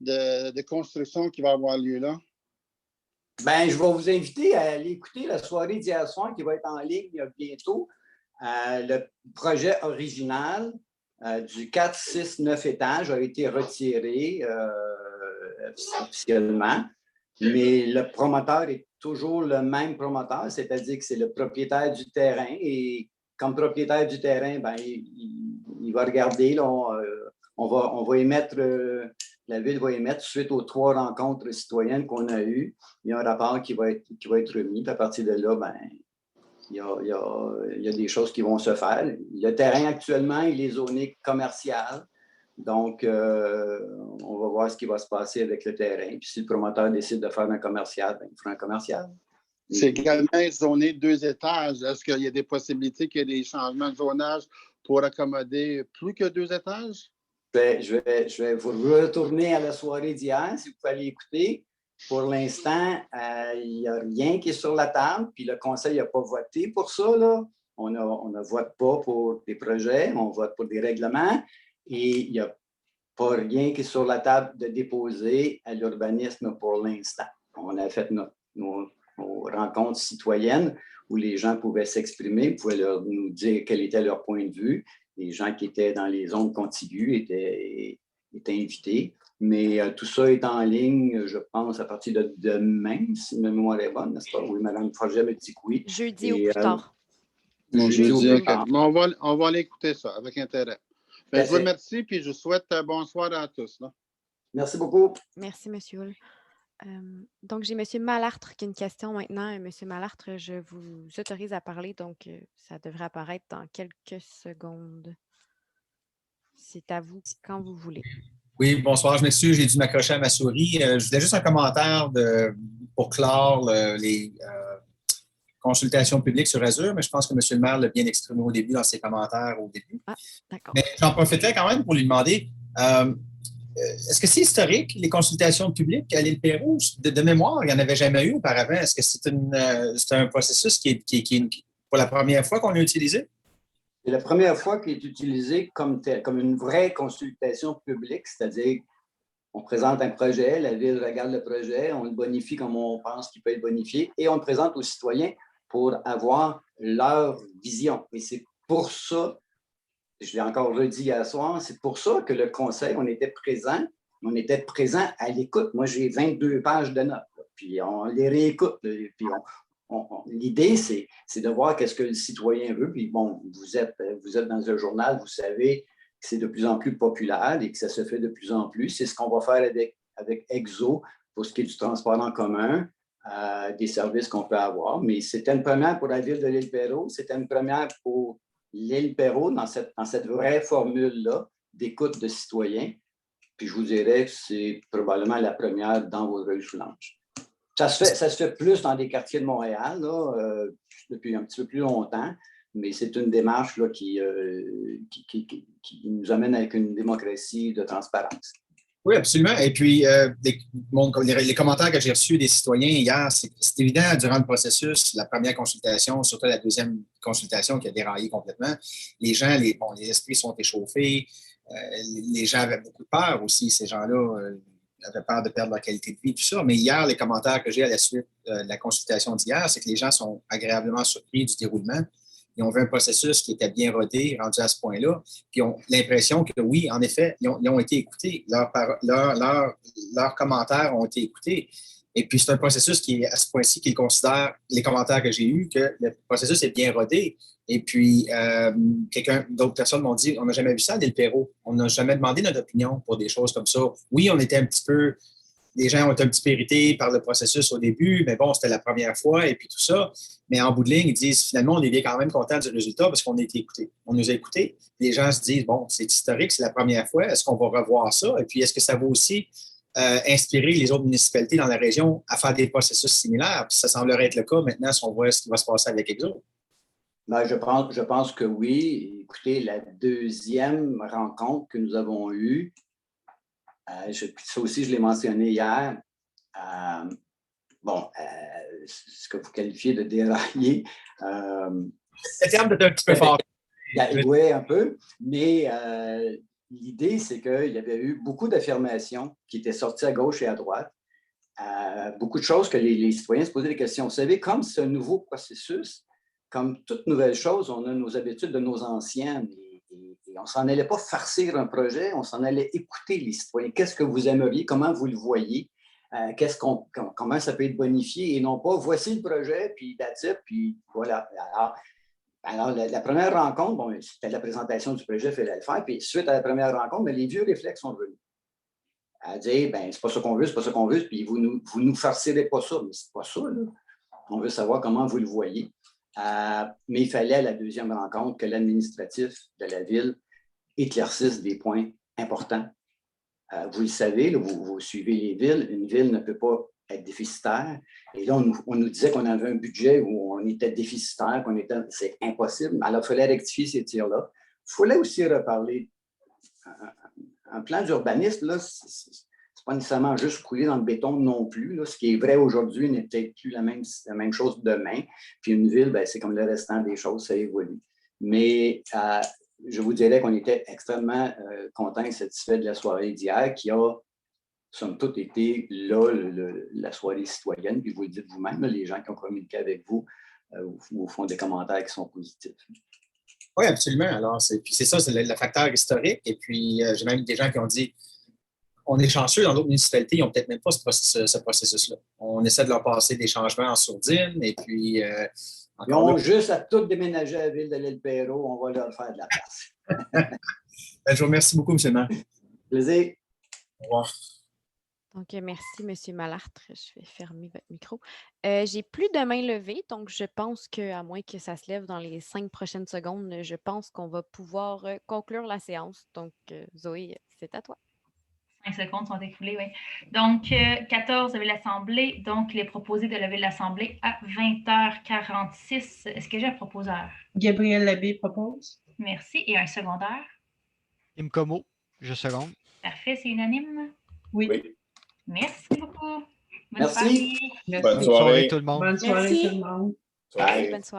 de construction qui va avoir lieu là? Bien, je vais vous inviter à aller écouter la soirée d'hier soir qui va être en ligne bientôt. Le projet original du 4, 6, 9 étages a été retiré officiellement, mais le promoteur est toujours le même promoteur, c'est-à-dire que c'est le propriétaire du terrain et comme propriétaire du terrain, ben, il va regarder, là, on va émettre, la Ville va émettre suite aux 3 rencontres citoyennes qu'on a eues. Il y a un rapport qui va être remis, puis à partir de là, ben, il y a des choses qui vont se faire. Le terrain actuellement, il est zoné commercial. Donc, on va voir ce qui va se passer avec le terrain. Puis si le promoteur décide de faire un commercial, ben, il fera un commercial. C'est également zoné 2 étages. Est-ce qu'il y a des possibilités qu'il y ait des changements de zonage pour accommoder plus que 2 étages? Je vais vous retourner à la soirée d'hier, si vous pouvez aller écouter. Pour l'instant, il n'y a rien qui est sur la table, puis le conseil n'a pas voté pour ça, là. On ne vote pas pour des projets, on vote pour des règlements. Et il n'y a pas rien qui est sur la table de déposer à l'urbanisme pour l'instant. On a fait nos rencontres citoyennes où les gens pouvaient s'exprimer, pouvaient nous dire quel était leur point de vue. Les gens qui étaient dans les zones contiguës étaient invités. Mais tout ça est en ligne, je pense, à partir de demain, si ma mémoire est bonne, n'est-ce pas? Oui, Mme Forget me dit que oui. Jeudi ou plus tard. Jeudi, OK. On va aller écouter ça avec intérêt. Ben, je vous remercie et je vous souhaite bonsoir à tous. Là. Merci beaucoup. Merci, M. Hull. Donc, j'ai M. Malartre qui a une question maintenant. M. Malartre, je vous autorise à parler, donc ça devrait apparaître dans quelques secondes. C'est à vous quand vous voulez. Oui, bonsoir. Je m'excuse, j'ai dû m'accrocher à ma souris. Je voulais juste un commentaire pour clore les consultations publiques sur Azur, mais je pense que M. le maire l'a bien exprimé au début dans ses commentaires au début. Ah, d'accord. Mais j'en profiterai quand même pour lui demander, est-ce que c'est historique, les consultations publiques à l'île Perrot? De mémoire, il n'y en avait jamais eu auparavant. Est-ce que c'est un processus qui est pour la première fois qu'on l'a utilisé? C'est la première fois qu'il est utilisé comme une vraie consultation publique, c'est-à-dire On présente un projet, la ville regarde le projet, on le bonifie comme on pense qu'il peut être bonifié et on le présente aux citoyens pour avoir leur vision. Et c'est pour ça, je l'ai encore redit hier soir, c'est pour ça que le conseil, on était présent à l'écoute. Moi, j'ai 22 pages de notes, là, puis on les réécoute. Puis l'idée, c'est de voir qu'est-ce que le citoyen veut. Puis bon, vous êtes dans un journal, vous savez que c'est de plus en plus populaire et que ça se fait de plus en plus. C'est ce qu'on va faire avec EXO pour ce qui est du transport en commun, des services qu'on peut avoir. Mais c'était une première pour la ville de l'Île-Perrot, c'était une première pour l'Île-Perrot dans cette vraie formule-là d'écoute de citoyens. Puis je vous dirais que c'est probablement la première dans Vaudreuil-Soulanges. Ça se fait plus dans des quartiers de Montréal là, depuis un petit peu plus longtemps, mais c'est une démarche là, qui nous amène avec une démocratie de transparence. Oui, absolument. Et puis, les commentaires que j'ai reçus des citoyens hier, c'est évident, durant le processus, la première consultation, surtout la deuxième consultation qui a déraillé complètement, les gens, les esprits sont échauffés, les gens avaient beaucoup de peur aussi, ces gens-là avaient peur de perdre leur qualité de vie, tout ça. Mais hier, les commentaires que j'ai à la suite de la consultation d'hier, c'est que les gens sont agréablement surpris du déroulement. Ils ont vu un processus qui était bien rodé, rendu à ce point-là, puis ils ont l'impression que oui, en effet, ils ont été écoutés. Leurs commentaires ont été écoutés. Et puis, c'est un processus qui est à ce point-ci qu'ils considèrent, les commentaires que j'ai eus, que le processus est bien rodé. Et puis, d'autres personnes m'ont dit, on n'a jamais vu ça à l'Île-Perrot. On n'a jamais demandé notre opinion pour des choses comme ça. Oui, on était un petit peu... Les gens ont été un petit peu irrités par le processus au début, mais bon, c'était la première fois et puis tout ça. Mais en bout de ligne, ils disent finalement, on est bien quand même content du résultat parce qu'on a été écoutés. On nous a écoutés. Les gens se disent, bon, c'est historique, c'est la première fois. Est-ce qu'on va revoir ça? Et puis, est-ce que ça va aussi inspirer les autres municipalités dans la région à faire des processus similaires? Puis ça semblerait être le cas maintenant si on voit ce qui va se passer avec EXO. Ben, je pense que oui. Écoutez, la deuxième rencontre que nous avons eue, ça aussi, je l'ai mentionné hier. Ce que vous qualifiez de dérailler. Le terme est un petit peu fort. Oui, un peu. Mais l'idée, c'est qu'il y avait eu beaucoup d'affirmations qui étaient sorties à gauche et à droite. Beaucoup de choses que les citoyens se posaient des questions. Vous savez, comme c'est un nouveau processus, comme toute nouvelle chose, on a nos habitudes de nos anciennes. Et on ne s'en allait pas farcir un projet, on s'en allait écouter les citoyens. Qu'est-ce que vous aimeriez? Comment vous le voyez? Comment ça peut être bonifié? Et non pas, voici le projet, puis that's it, puis voilà. Alors la première rencontre, bon, c'était la présentation du projet, il fallait le faire. Puis suite à la première rencontre, mais les vieux réflexes sont venus. À dire, ben c'est pas ça qu'on veut, c'est pas ça qu'on veut, puis vous nous farcirez pas ça. Mais c'est pas ça, là. On veut savoir comment vous le voyez. Mais il fallait à la deuxième rencontre que l'administratif de la ville éclaircisse des points importants. Vous le savez, là, vous suivez les villes, une ville ne peut pas être déficitaire. Et là, on nous disait qu'on avait un budget où on était déficitaire, c'est impossible. Alors, il fallait rectifier ces tirs-là. Il fallait aussi reparler. Un plan d'urbanisme, là, c'est pas nécessairement juste couler dans le béton non plus. Là. Ce qui est vrai aujourd'hui n'est peut-être plus la même chose demain. Puis une ville, ben, c'est comme le restant des choses, ça évolue. Mais je vous dirais qu'on était extrêmement contents et satisfaits de la soirée d'hier qui a, somme toute, été là, la soirée citoyenne. Puis vous le dites vous-même, là, les gens qui ont communiqué avec vous vous font des commentaires qui sont positifs. Oui, absolument. Alors, c'est ça, c'est le facteur historique. Et puis, j'ai même des gens qui ont dit on est chanceux, dans d'autres municipalités, ils n'ont peut-être même pas ce processus-là. On essaie de leur passer des changements en sourdine et puis... ils ont juste à tout déménager à la ville de l'Île-Perrot. On va leur faire de la place. Je vous remercie beaucoup, M. le maire. Plaisir. Au revoir. Donc, merci, M. Malartre. Je vais fermer votre micro. J'ai plus de main levée, donc je pense qu'à moins que ça se lève dans les 5 prochaines secondes, je pense qu'on va pouvoir conclure la séance. Donc, Zoé, c'est à toi. 5 secondes sont écoulées, oui. Donc, 14, lever l'Assemblée. Donc, il est proposé de lever l'Assemblée à 20h46. Est-ce que j'ai un proposeur? Gabriel Labbé propose. Merci. Et un secondaire? Kim Como, je seconde. Parfait, c'est unanime? Oui. Merci beaucoup. Merci. Bonne soirée tout le monde. Bonne soirée tout le monde. Bye. Bonne soirée.